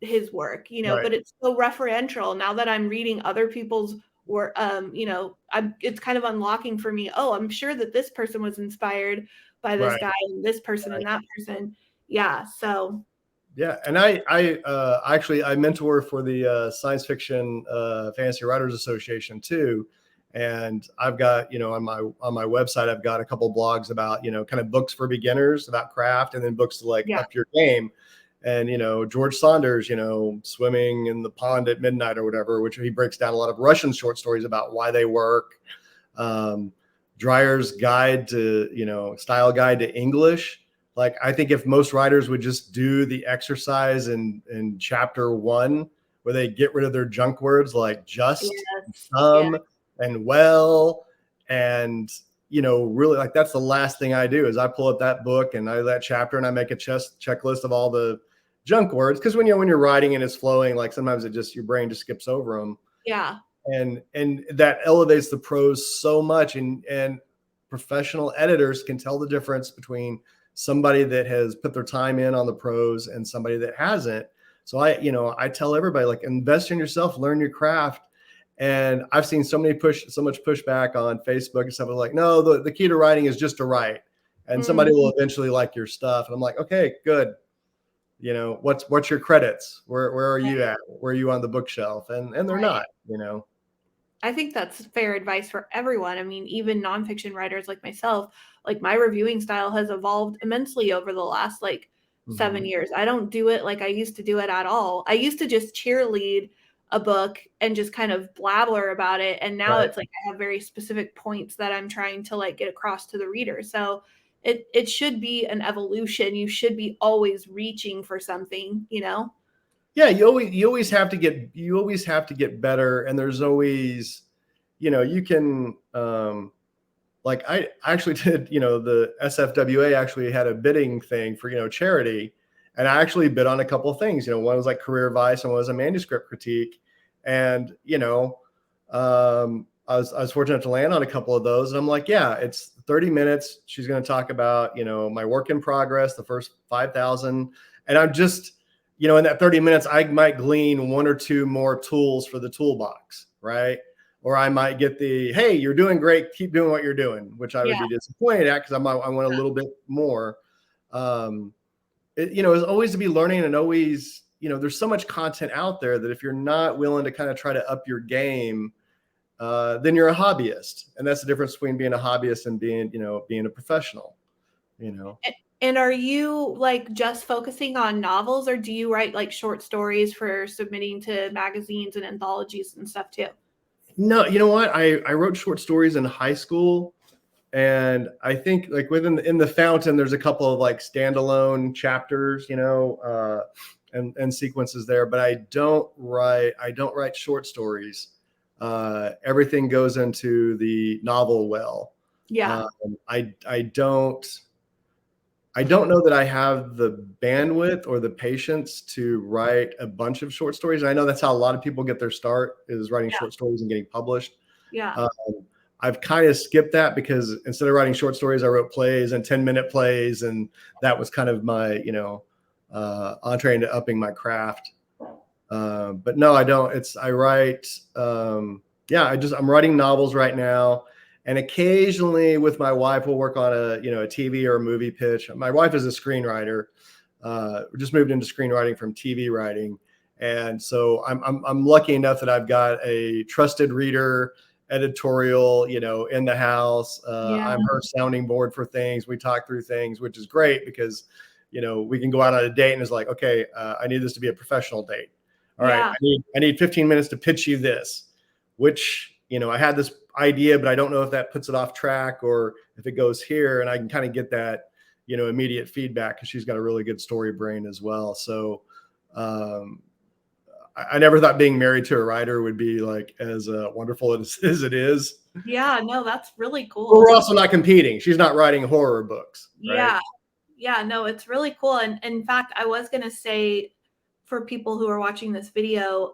his work, Right. but it's so referential. Now that I'm reading other people's work, it's kind of unlocking for me. Oh, I'm sure that this person was inspired by this guy and this person and that person. Yeah. So. Yeah, and I mentor for the Science Fiction Fantasy Writers Association too, and I've got on my website I've got a couple blogs about kind of books for beginners about craft, and then books to like up your game. And, George Saunders, swimming in the pond at midnight or whatever, which he breaks down a lot of Russian short stories about why they work. Dreyer's guide to, style guide to English. Like, I think if most writers would just do the exercise in chapter 1, where they get rid of their junk words like just, Yeah. and well, and, really, like, that's the last thing I do is I pull up that book and that chapter and I make a checklist of all the junk words. Cause when you're writing and it's flowing, like sometimes your brain just skips over them. Yeah. And that elevates the prose so much. And professional editors can tell the difference between somebody that has put their time in on the prose and somebody that hasn't. So I tell everybody, like, invest in yourself, learn your craft. And I've seen so much pushback on Facebook and stuff. Like, no, the key to writing is just to write, and somebody will eventually like your stuff. And I'm like, okay, good. What's your credits? Where are you at? Where are you on the bookshelf? And they're not, I think that's fair advice for everyone. I mean, even nonfiction writers like myself, like my reviewing style has evolved immensely over the last 7 years. I don't do it like I used to do it at all. I used to just cheerlead a book and just kind of blabber about it. And now it's like I have very specific points that I'm trying to get across to the reader. So it should be an evolution. You should be always reaching for something, Yeah, you always have to get better. And there's always, you can like I actually did, the SFWA actually had a bidding thing for, charity. And I actually bid on a couple of things. One was like career advice and one was a manuscript critique. And, I was fortunate to land on a couple of those. And I'm like, yeah, it's 30 minutes. She's going to talk about, my work in progress, the first 5,000. And I'm just, in that 30 minutes, I might glean one or two more tools for the toolbox, right? Or I might get hey, you're doing great, keep doing what you're doing, which I would be disappointed at because I want a little bit more. It's always to be learning, and always, there's so much content out there that if you're not willing to kind of try to up your game, then you're a hobbyist. And that's the difference between being a hobbyist and being a professional, And are you just focusing on novels, or do you write short stories for submitting to magazines and anthologies and stuff too? No, you know what? I wrote short stories in high school, and I think in the Fountain, there's a couple of standalone chapters, and sequences there, but I don't write short stories. Everything goes into the novel well. Yeah. I don't know that I have the bandwidth or the patience to write a bunch of short stories. And I know that's how a lot of people get their start, is writing short stories and getting published. Yeah. I've kind of skipped that because instead of writing short stories, I wrote plays and 10-minute plays. And that was kind of my, entree into upping my craft. But no, I don't. I write, I'm writing novels right now. And occasionally with my wife, we'll work on a TV or a movie pitch. My wife is a screenwriter. We just moved into screenwriting from TV writing. And so I'm lucky enough that I've got a trusted reader editorial, in the house. I'm her sounding board for things. We talk through things, which is great because, we can go out on a date and it's like, okay, I need this to be a professional date. All right. I need 15 minutes to pitch you this, which, I had this idea, but I don't know if that puts it off track or if it goes here. And I can kind of get that, immediate feedback because she's got a really good story brain as well. So I never thought being married to a writer would be as wonderful as it is. Yeah, no, that's really cool. But we're also not competing. She's not writing horror books. Right? Yeah, no, it's really cool. And in fact, I was going to say, for people who are watching this video,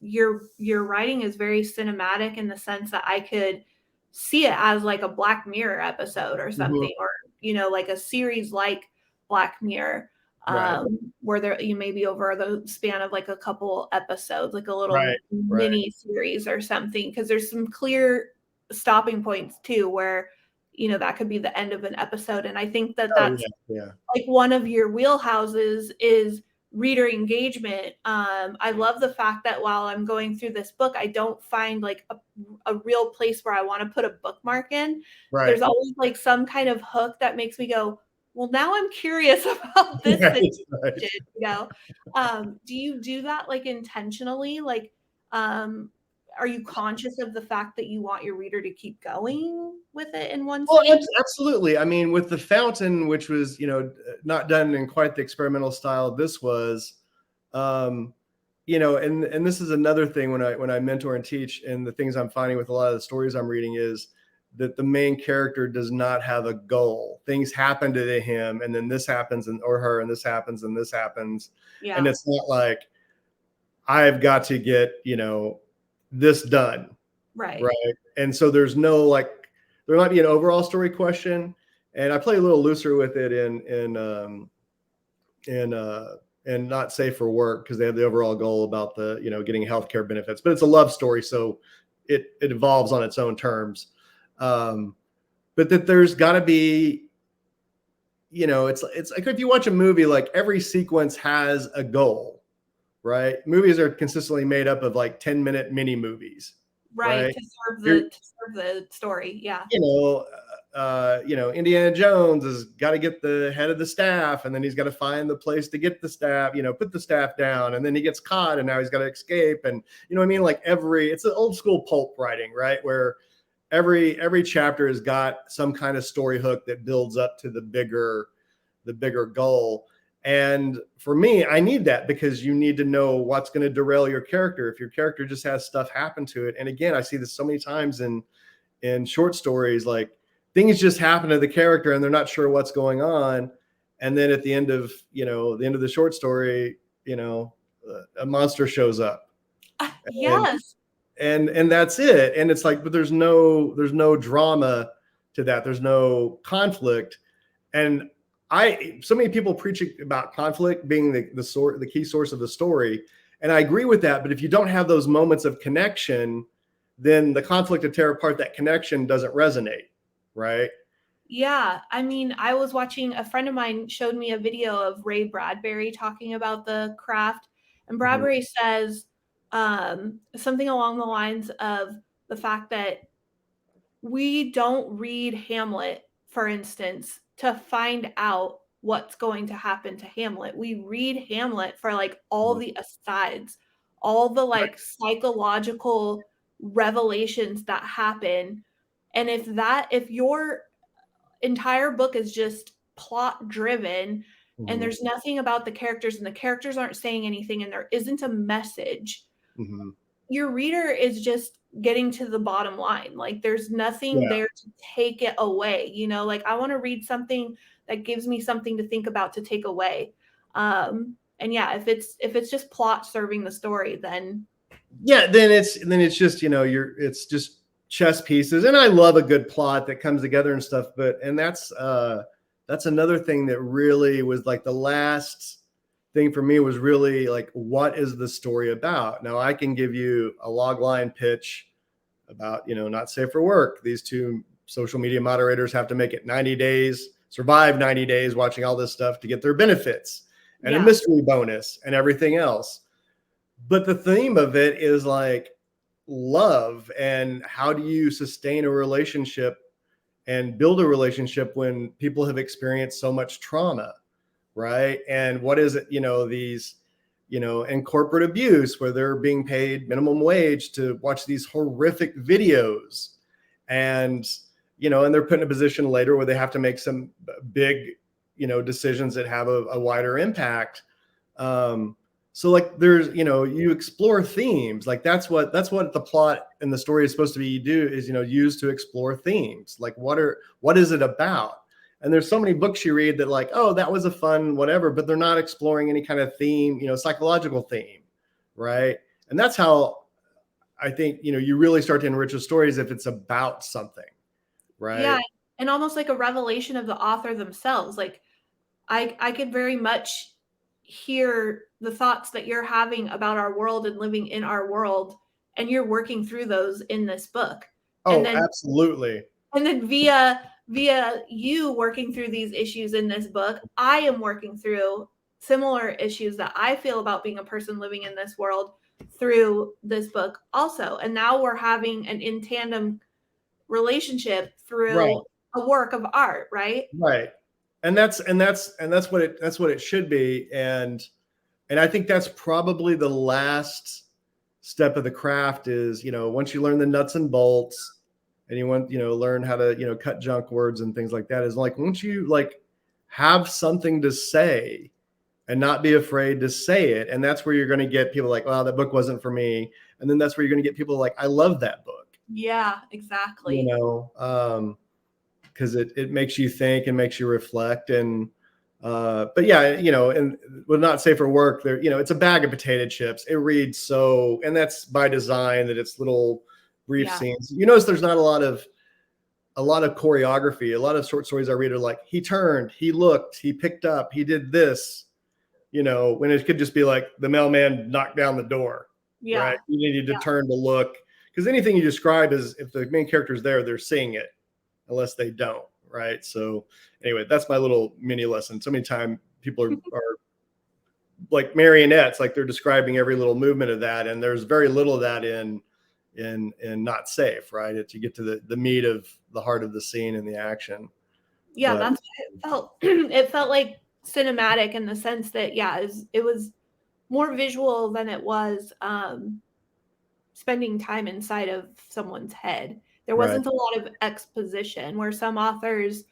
your writing is very cinematic in the sense that I could see it as a Black Mirror episode or something, or a series like Black Mirror, where you may be over the span of a couple episodes, a little mini series or something, because there's some clear stopping points too where that could be the end of an episode. And I think that's one of your wheelhouses is reader engagement. I love the fact that while I'm going through this book, I don't find a real place where I want to put a bookmark in. There's always some kind of hook that makes me go, well, now I'm curious about this Right, right. situation, you know? Do you do that, like, intentionally? Like, are you conscious of the fact that you want your reader to keep going with it in one Well, sitting? absolutely. I mean, with the fountain, which was, not done in quite the experimental style this was, um, and this is another thing when I mentor and teach, and the things I'm finding with a lot of the stories I'm reading is that the main character does not have a goal. Things happen to him, and then this happens, and or her, and this happens, and this happens, and Yeah, it's not like I've got to get this done. right. Right. And so there's no like there might be an overall story question. And I play a little looser with it in not safe for work because they have the overall goal about the, getting healthcare benefits. But it's a love story, so it evolves on its own terms. But that there's gotta be, it's like if you watch a movie, like every sequence has a goal, right? Movies are consistently made up of like 10-minute mini movies, Right, right? to serve You're, the story, yeah. you know, Indiana Jones has got to get the head of the staff, and then he's got to find the place to get the staff, put the staff down, and then he gets caught, and now he's got to escape, and you know what I mean? Like it's an old school pulp writing, right? Where every chapter has got some kind of story hook that builds up to the bigger goal. And for me, I need that because you need to know what's going to derail your character. If your character just has stuff happen to it, and again, I see this so many times in short stories, like things just happen to the character and they're not sure what's going on, and then at the end of the short story, a monster shows up, and Yes. and that's it. And it's like, but there's no drama to that, there's no conflict. And so many people preach about conflict being the key source of the story, and I agree with that. But if you don't have those moments of connection, then the conflict to tear apart that connection doesn't resonate, right? Yeah, I mean, I was watching a friend of mine showed me a video of Ray Bradbury talking about the craft, and Mhm, Bradbury says, something along the lines of the fact that we don't read Hamlet, for instance, to find out what's going to happen to Hamlet. We read Hamlet for, like, all mhm. the asides, all the, like, psychological revelations that happen, and if your entire book is just plot driven and Mhm, there's nothing about the characters and the characters aren't saying anything and there isn't a message, mhm. your reader is just getting to the bottom line. Like there's nothing Yeah. there to take it away, like I want to read something that gives me something to think about to take away. And yeah, if it's just plot serving the story, then Yeah, then it's just, it's just chess pieces. And I love a good plot that comes together and stuff, and that's another thing that really was like the last thing for me was really like, what is the story about? Now I can give you a log line pitch about, not safe for work. These two social media moderators have to make it 90 days, survive 90 days watching all this stuff to get their benefits and a yeah. mystery bonus and everything else. But the theme of it is like love, and how do you sustain a relationship and build a relationship when people have experienced so much trauma, right? And what is it, these, and corporate abuse where they're being paid minimum wage to watch these horrific videos, and and they're put in a position later where they have to make some big, decisions that have a wider impact. So like there's, you explore themes, like that's what the plot and the story is supposed to be, you do is, use to explore themes, like what is it about. And there's so many books you read that like, oh, that was a fun whatever, but they're not exploring any kind of theme, psychological theme, right? And that's how I think, you really start to enrich a stories if it's about something, Yeah, right? and almost like a revelation of the author themselves. Like I could very much hear the thoughts that you're having about our world and living in our world, and you're working through those in this book. And Oh, then absolutely. via you working through these issues in this book, I am working through similar issues that I feel about being a person living in this world through this book also. And now we're having an in tandem relationship Right, through a work of art, right? right. And that's what it should be. And I think that's probably the last step of the craft is, once you learn the nuts and bolts and you want, learn how to, cut junk words and things like that, is like, once you like have something to say and not be afraid to say it. And that's where you're going to get people like, well, that book wasn't for me. And then that's where you're going to get people like, I love that book. Yeah, exactly. Because it makes you think and makes you reflect. And but yeah, and would not say for work there, it's a bag of potato chips. It reads so, and that's by design, that it's little brief scenes. You notice there's not a lot of choreography. A lot of short stories I read are like, he turned, he looked, he picked up, he did this, when it could just be like the mailman knocked down the door. Yeah. Right. You needed to turn to look, because anything you describe is, if the main character's there, they're seeing it, unless they don't. Right. So anyway, that's my little mini lesson. So many times people are like marionettes, like they're describing every little movement of that. And there's very little of that in Not Safe. Right. It's, you get to the meat of the heart of the scene and the action. Yeah. That's what it felt. It felt like cinematic in the sense that, it was more visual than it was spending time inside of someone's head. There wasn't a lot of exposition, where some authors,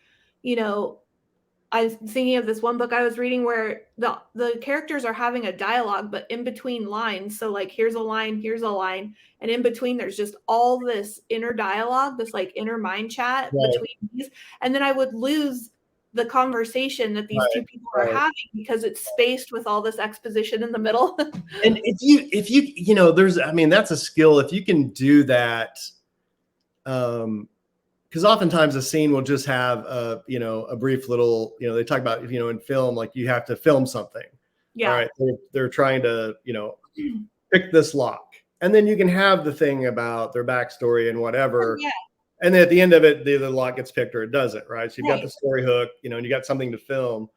I was thinking of this one book I was reading where the characters are having a dialogue, but in between lines. So like, here's a line, and in between there's just all this inner dialogue, this like inner mind chat between these. And then I would lose the conversation that these two people are having, because it's spaced with all this exposition in the middle. And if you there's, that's a skill if you can do that. Because oftentimes a scene will just have a brief little, they talk about, in film, like you have to film something. All right. They're trying to, pick this lock. And then you can have the thing about their backstory and whatever. Yeah. And then at the end of it, the lock gets picked or it doesn't. Right. So you've got the story hook, and you got something to film.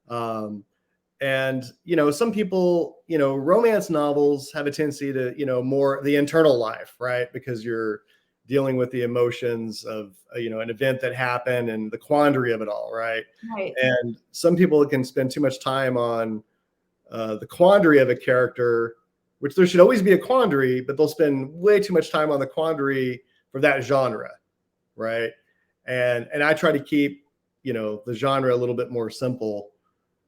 And, some people, romance novels have a tendency to, more the internal life, right? Because you're dealing with the emotions of, an event that happened and the quandary of it all, right? And some people can spend too much time on the quandary of a character, which there should always be a quandary, but they'll spend way too much time on the quandary for that genre, right? And I try to keep, the genre a little bit more simple,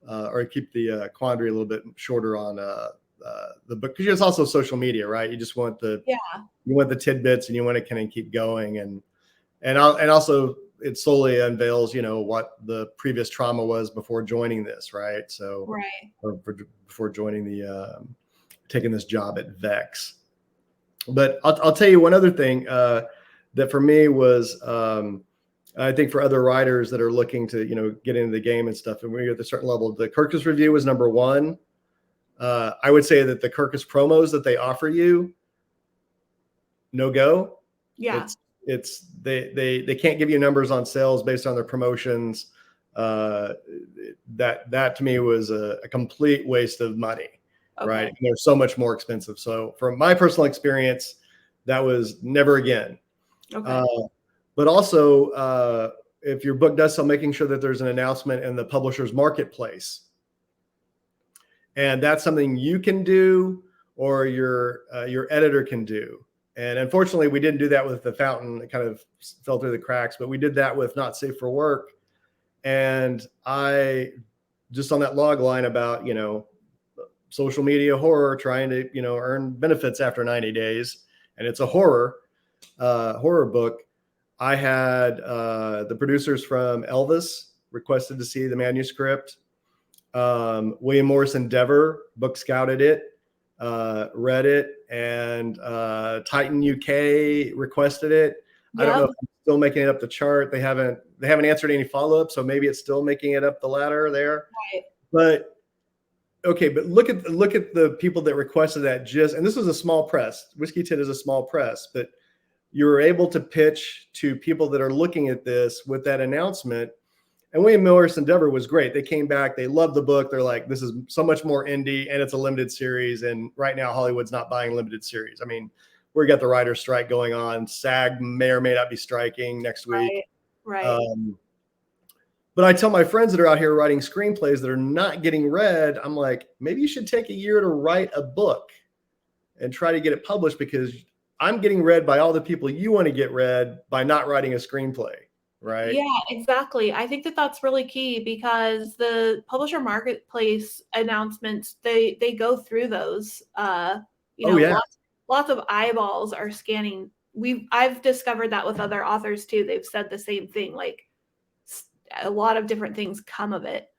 or keep the quandary a little bit shorter on the book, because it's also social media, right? You just want the tidbits, and you want to kind of keep going, and also it slowly unveils, what the previous trauma was before joining this, right? So or before joining taking this job at Vex. But I'll tell you one other thing that for me was. I think for other writers that are looking to, get into the game and stuff, and when you're at a certain level, the Kirkus review was number one. I would say that the Kirkus promos that they offer you, no go. Yeah. It's they can't give you numbers on sales based on their promotions. That to me was a complete waste of money. Right. And they're so much more expensive. So from my personal experience, that was never again. But also, if your book does sell, making sure that there's an announcement in the publisher's marketplace. And that's something you can do, or your editor can do. And unfortunately, we didn't do that with The Fountain. It kind of fell through the cracks, but we did that with Not Safe for Work. And I just on that log line about, social media horror, trying to, earn benefits after 90 days. And it's a horror book. I had the producers from Elvis requested to see the manuscript. William Morris Endeavor book scouted it, read it, and Titan UK requested it. I don't know if I'm still making it up the chart. They haven't answered any follow-up, so maybe it's still making it up the ladder there. But okay, but look at the people that requested that. And this was a small press. Whiskey Tit is a small press, but you were able to pitch to people that are looking at this with that announcement. And William Morris Endeavor was great. They came back. They loved the book. They're like, this is so much more indie, and it's a limited series. And right now, Hollywood's not buying limited series. I mean, we got the writer's strike going on. SAG may or may not be striking next week. But I tell my friends that are out here writing screenplays that are not getting read, I'm like, maybe you should take a year to write a book and try to get it published, because I'm getting read by all the people you want to get read by not writing a screenplay, right? Yeah, exactly. I think that that's really key because the publisher marketplace announcements, they go through those. Oh yeah. Lots of eyeballs are scanning. I've discovered that with other authors too. They've said the same thing. Like a lot of different things come of it.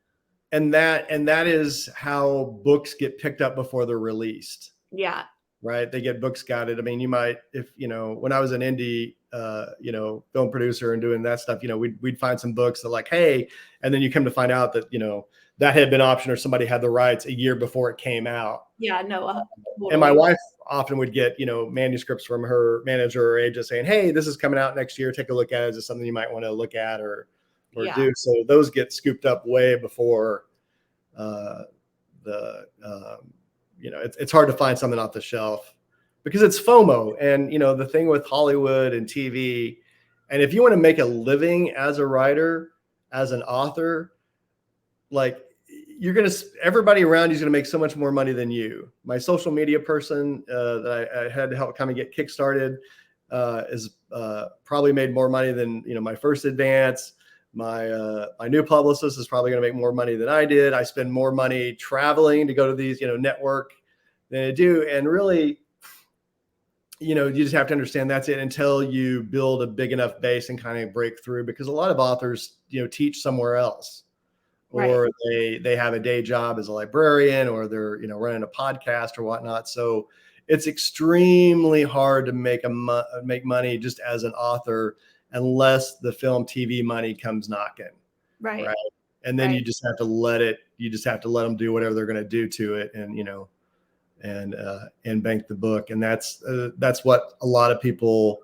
And that is how books get picked up before they're released. Yeah. Right? They get book scouted. I mean, you might, if when I was an indie, film producer and doing that stuff, we'd find some books that like, hey, and then you come to find out that that had been optioned or somebody had the rights a year before it came out. Yeah, no. Totally. And my wife often would get manuscripts from her manager or agent saying, hey, this is coming out next year. Take a look at it. Is this something you might want to look at or do? So those get scooped up way before it's hard to find something off the shelf because it's FOMO. And, the thing with Hollywood and TV, and if you want to make a living as a writer, as an author, like everybody around you is going to make so much more money than you. My social media person that I had to help kind of get kickstarted is probably made more money than, my first advance. My new publicist is probably going to make more money than I did. I spend more money traveling to go to these, network than I do. And really, you just have to understand that's it until you build a big enough base and kind of break through, because a lot of authors, teach somewhere else, or right. they have a day job as a librarian, or they're, running a podcast or whatnot. So it's extremely hard to make money just as an author, unless the film TV money comes knocking. Right. And then you just have to let them do whatever they're going to do to it. And, and bank the book. And that's what a lot of people,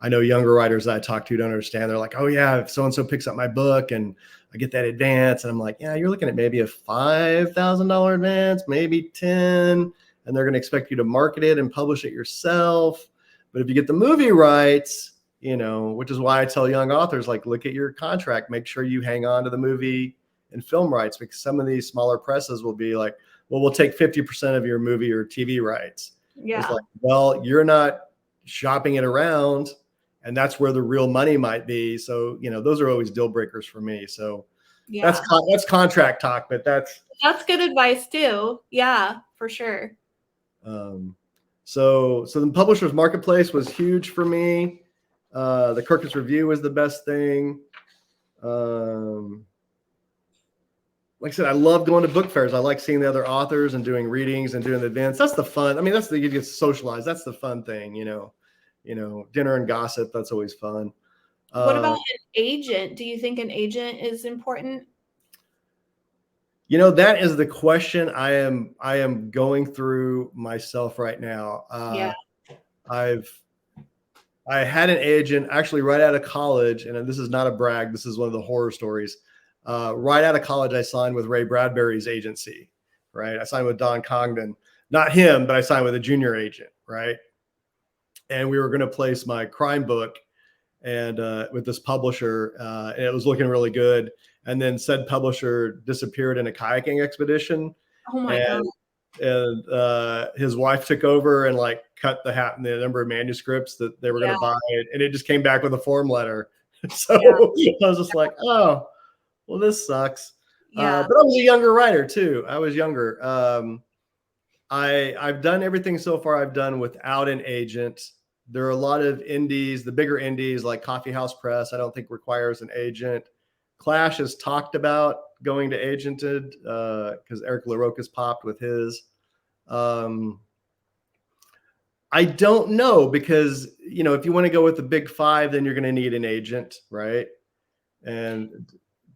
I know younger writers that I talk to don't understand. They're like, oh yeah, if so-and-so picks up my book and I get that advance. And I'm like, yeah, you're looking at maybe a $5,000 advance, maybe 10, and they're going to expect you to market it and publish it yourself. But if you get the movie rights, which is why I tell young authors, like, look at your contract, make sure you hang on to the movie and film rights, because some of these smaller presses will be like, well, we'll take 50% of your movie or TV rights. Yeah. It's like, well, you're not shopping it around, and that's where the real money might be. So, those are always deal breakers for me. So yeah. That's contract talk, but that's good advice too. Yeah, for sure. So the publisher's marketplace was huge for me. The Kirkus Review was the best thing. Like I said, I love going to book fairs. I like seeing the other authors and doing readings and doing the events. That's the fun. I mean, you get socialized. That's the fun thing, dinner and gossip. That's always fun. What about an agent? Do you think an agent is important? That is the question I am going through myself right now. I had an agent actually right out of college, and this is not a brag. This is one of the horror stories. Right out of college, I signed with Ray Bradbury's agency, right? I signed with Don Congdon, not him, but I signed with a junior agent, right? And we were going to place my crime book and with this publisher, and it was looking really good. And then said publisher disappeared in a kayaking expedition. Oh my God. And his wife took over and like cut the number of manuscripts that they were going to buy, and it just came back with a form letter. So I was just like, oh, well, this sucks. Yeah. But I was a younger writer too. I was younger. I've done everything so far I've done without an agent. There are a lot of indies, the bigger indies like Coffee House Press, I don't think requires an agent. Clash has talked about going to agented because Eric LaRocca's popped with his. I don't know, because, if you want to go with the big five, then you're going to need an agent, right? And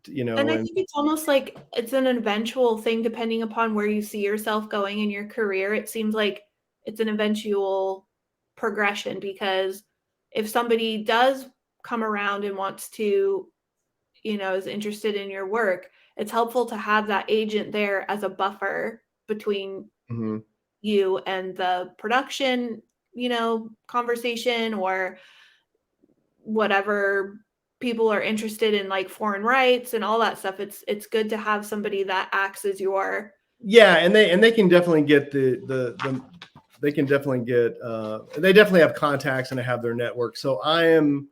and I think it's almost like it's an eventual thing depending upon where you see yourself going in your career. It seems like it's an eventual progression, because if somebody does come around and wants to, is interested in your work, it's helpful to have that agent there as a buffer between you and the production, conversation or whatever people are interested in like foreign rights and all that stuff, it's good to have somebody that acts as your Yeah, and they can definitely get they can definitely get they definitely have contacts and they have their network. So I am,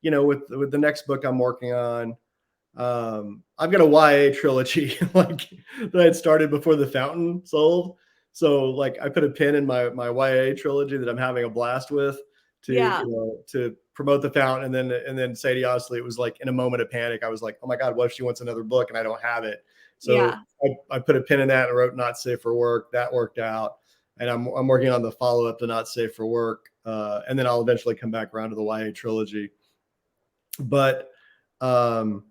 with the next book I'm working on, I've got a YA trilogy like that I had started before The Fountain sold. So like I put a pin in my YA trilogy that I'm having a blast with to yeah, to promote The Fountain, and then Sadie, honestly, it was like in a moment of panic, I was like, oh my God, what if she wants another book and I don't have it? So yeah, I put a pin in that and wrote Not Safe for Work. That worked out, and I'm working on the follow up to Not Safe for Work, and then I'll eventually come back around to the YA trilogy. But um,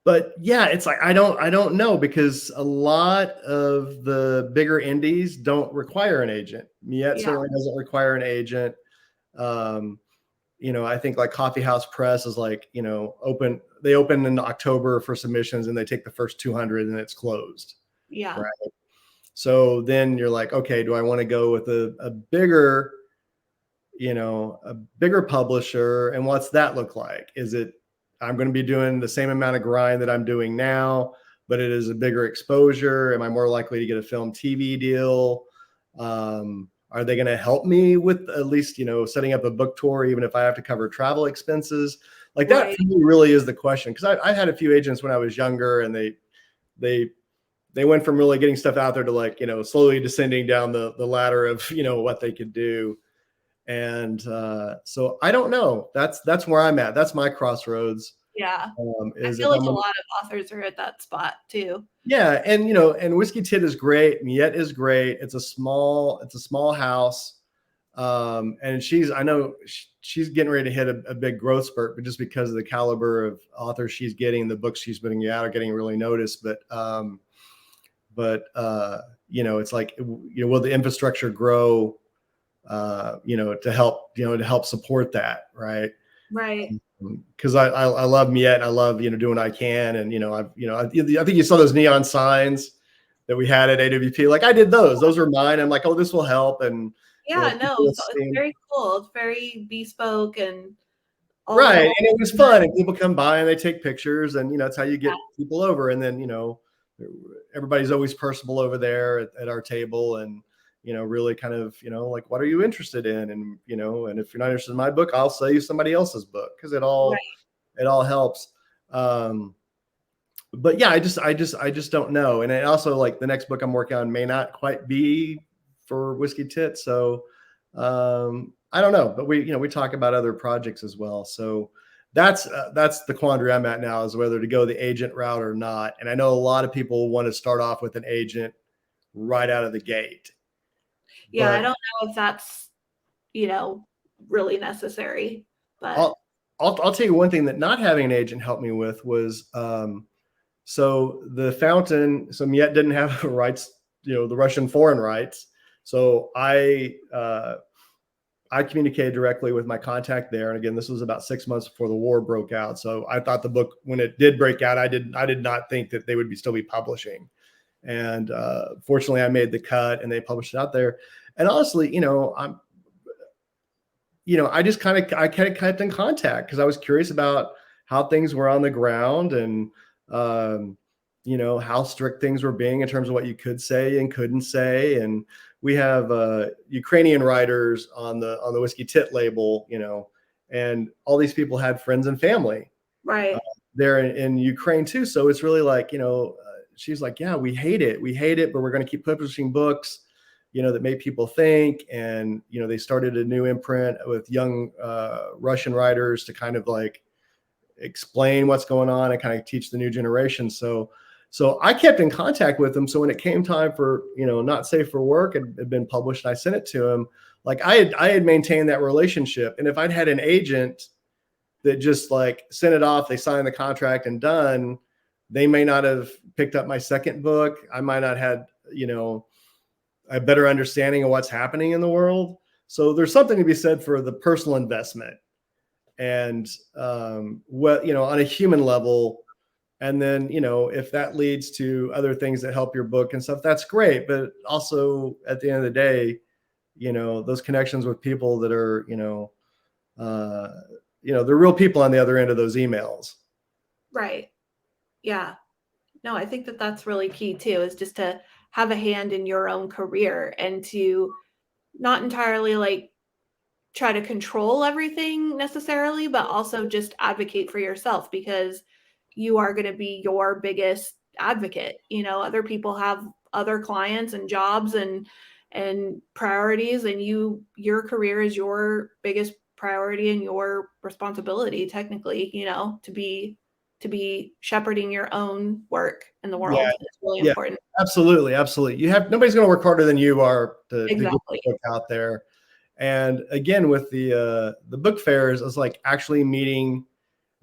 but yeah, it's like I don't know, because a lot of the bigger indies don't require an agent. Miette yeah, certainly doesn't require an agent. Um, I think like Coffee House Press is like, they open in October for submissions and they take the first 200 and it's closed. yeah, Right. So then you're like, okay, do I want to go with a bigger, a bigger publisher? And what's that look like? Is it, I'm going to be doing the same amount of grind that I'm doing now, but it is a bigger exposure? Am I more likely to get a film TV deal? Are they going to help me with at least, setting up a book tour, even if I have to cover travel expenses? Like that right, for me really is the question. Cause I had a few agents when I was younger, and they, they went from really getting stuff out there to like, slowly descending down the ladder of, what they could do. And so I don't know. That's where I'm at. That's my crossroads. yeah. I Is feel if like I'm a gonna, lot of authors are at that spot too. yeah, and and Whiskey Tit is great. Miette is great. It's a small house, and I know she's getting ready to hit a big growth spurt, but just because of the caliber of authors she's getting, the books she's putting out are getting really noticed. But it's like, will the infrastructure grow? To help support that, right? Right. Because I love Miette, and I love doing what I can, and I think you saw those neon signs that we had at AWP. Like I did those. Those were mine. I'm like, oh, this will help, and Yeah, no, people it's seeing, very cool. It's very bespoke and all right, the and whole it was fun, and people come by and they take pictures, and it's how you yeah, get people over, and then everybody's always personable over there at our table, and really kind of like, what are you interested in? And and if you're not interested in my book, I'll sell you somebody else's book, because right. it all helps. But yeah, I just don't know. And it also, like, the next book I'm working on may not quite be for Whiskey Tit, so I don't know. But we talk about other projects as well. So that's the quandary I'm at now, is whether to go the agent route or not. And I know a lot of people want to start off with an agent right out of the gate, Yeah, I but don't know if that's, you know, really necessary, but I'll I'll tell you one thing that not having an agent helped me with was, so the Fountain, so Miette didn't have rights, the Russian foreign rights. So I communicated directly with my contact there. And again, this was about 6 months before the war broke out. So I thought the book, when it did break out, I did not think that they would still be publishing. And fortunately, I made the cut and they published it out there. And honestly, I just I kind of kept in contact because I was curious about how things were on the ground, and um, how strict things were being in terms of what you could say and couldn't say. And we have Ukrainian writers on the Whiskey Tit label, and all these people had friends and family right, there in Ukraine too. So it's really like, she's like, yeah, we hate it, but we're going to keep publishing books, that made people think. And, they started a new imprint with young Russian writers to kind of like explain what's going on and kind of teach the new generation. So I kept in contact with them. So when it came time for, Not Safe for Work had been published, I sent it to him. Like I had maintained that relationship. And if I'd had an agent that just like sent it off, they signed the contract and done, they may not have picked up my second book. I might not had, a better understanding of what's happening in the world. So there's something to be said for the personal investment, and on a human level. And then, if that leads to other things that help your book and stuff, that's great. But also at the end of the day, those connections with people that are, uh, there are real people on the other end of those emails. Right. Yeah. No, I think that that's really key too, is just to have a hand in your own career and to not entirely like try to control everything necessarily, but also just advocate for yourself, because you are going to be your biggest advocate. Other people have other clients and jobs and priorities, and your career is your biggest priority and your responsibility technically, to be shepherding your own work in the world. It's really important. Absolutely. Nobody's going to work harder than you are to get the Exactly. book out there. And again, with the book fairs, it's like actually meeting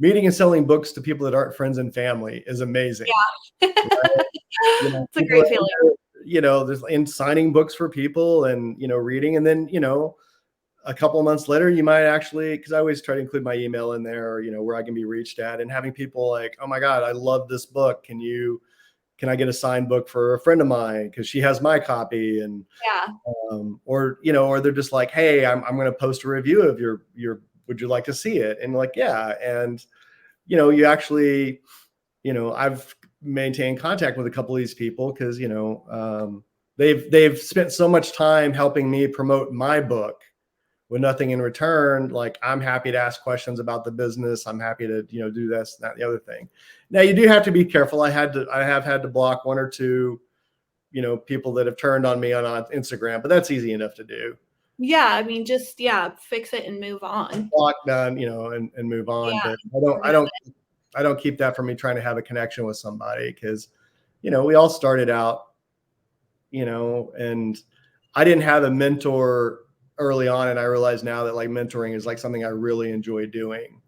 and selling books to people that aren't friends and family is amazing. Yeah. Right? It's a great feeling. There's in signing books for people and, reading. And then, a couple of months later, you might actually, because I always try to include my email in there, or, where I can be reached at, and having people like, oh my God, I love this book. Can I get a signed book for a friend of mine? Because she has my copy. And, Yeah. or they're just like, hey, I'm going to post a review of your, would you like to see it? And like, yeah. And, you actually, I've maintained contact with a couple of these people because, they've spent so much time helping me promote my book with nothing in return. Like, I'm happy to ask questions about the business. I'm happy to, do this, that, the other thing. Now, you do have to be careful. I have had to block one or two, people that have turned on me on Instagram, but that's easy enough to do. Yeah, I mean, just fix it and move on. Block done, and move on. Yeah, But I don't keep that from me trying to have a connection with somebody, because, we all started out, and I didn't have a mentor early on, and I realize now that like mentoring is like something I really enjoy doing.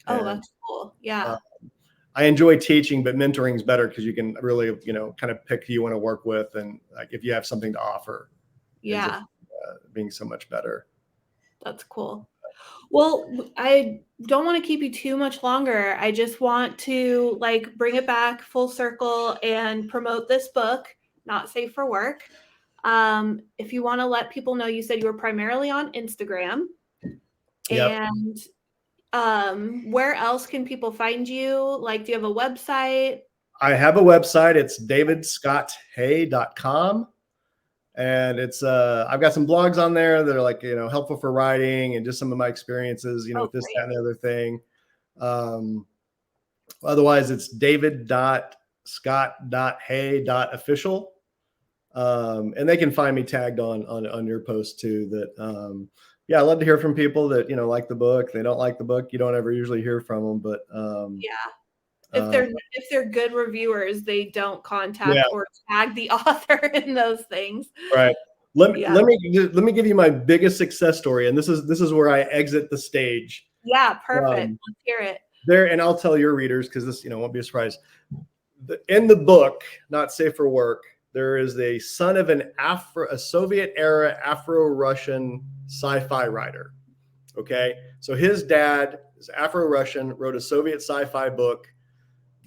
Oh, And, that's cool. Yeah. I enjoy teaching, but mentoring is better because you can really, kind of pick who you want to work with, and like if you have something to offer, Yeah, being so much better. that's cool. Well, I don't want to keep you too much longer. I just want to like bring it back full circle and promote this book, Not Safe for Work. If you want to let people know, you said you were primarily on Instagram. Yep. And where else can people find you? Like, do you have a website? I have a website. It's David.Scott.Hay.Official. And it's I've got some blogs on there that are like, helpful for writing and just some of my experiences, with this, that, and the other thing. Otherwise, it's David.Scott.Hay.Official. And they can find me tagged on your post too. That I love to hear from people that like the book. They don't like the book. You don't ever usually hear from them, but If they're good reviewers, they don't contact or tag the author in those things. Right. Let me give you my biggest success story, and this is where I exit the stage. Yeah, perfect. Let's hear it. And I'll tell your readers, because this won't be a surprise. In the book, Not Safe for Work, there is a son of a Soviet era Afro-Russian sci-fi writer. Okay, so his dad is Afro-Russian, wrote a Soviet sci-fi book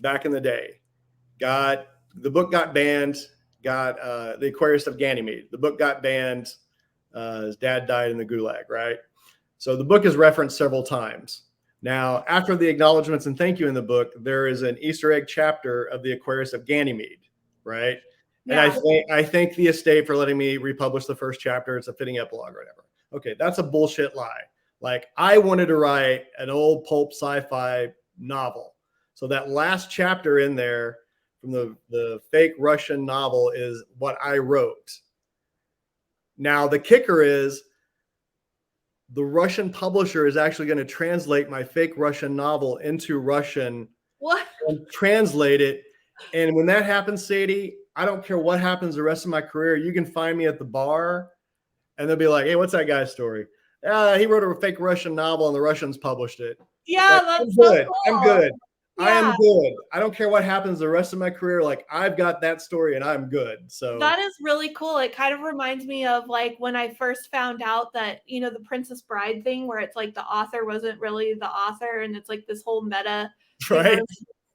back in the day. The book got banned. The Aquarius of Ganymede. The book got banned. His dad died in the Gulag, right? So the book is referenced several times. Now, after the acknowledgments and thank you in the book, there is an Easter egg chapter of the Aquarius of Ganymede, right? Yeah. And I thank the estate for letting me republish the first chapter. It's a fitting epilogue or whatever. Okay, that's a bullshit lie. Like, I wanted to write an old pulp sci-fi novel. So that last chapter in there from the fake Russian novel is what I wrote. Now, the kicker is the Russian publisher is actually going to translate my fake Russian novel into Russian. What? And translate it. And when that happens, Sadie, I don't care what happens the rest of my career. You can find me at the bar and they'll be like, hey, what's that guy's story? He wrote a fake Russian novel and the Russians published it. Yeah, like, that's so cool. I'm good. Yeah. I am good. I don't care what happens the rest of my career. Like, I've got that story and I'm good. So that is really cool. It kind of reminds me of like when I first found out that, the Princess Bride thing, where it's like the author wasn't really the author and it's like this whole meta. Right.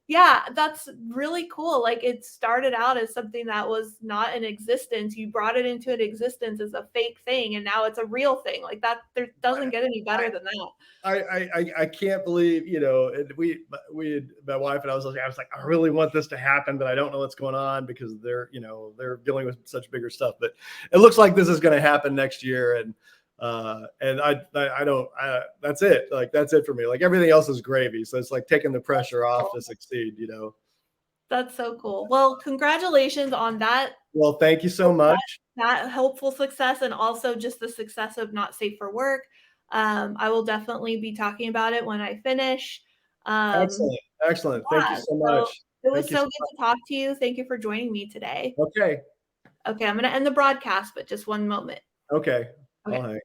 Yeah, that's really cool. Like, it started out as something that was not in existence. You brought it into an existence as a fake thing, and now it's a real thing. Like that, there doesn't get any better than that. I can't believe, we my wife and I was like, I really want this to happen, but I don't know what's going on because they're dealing with such bigger stuff. But it looks like this is going to happen next year, and I don't that's it. Like that's it for me. Like everything else is gravy. So it's like taking the pressure off to succeed. That's so cool. Well, congratulations on that Well, thank you so much. that hopeful success, and also just the success of Not Safe for Work. I will definitely be talking about it when I finish. Excellent. Excellent. Thank you Yeah, so so much. it was Thank you so so good to talk to you. Thank you for joining me today. much. Okay. Okay, I'm gonna end the broadcast, but just one moment. Okay. I'll Okay. hang.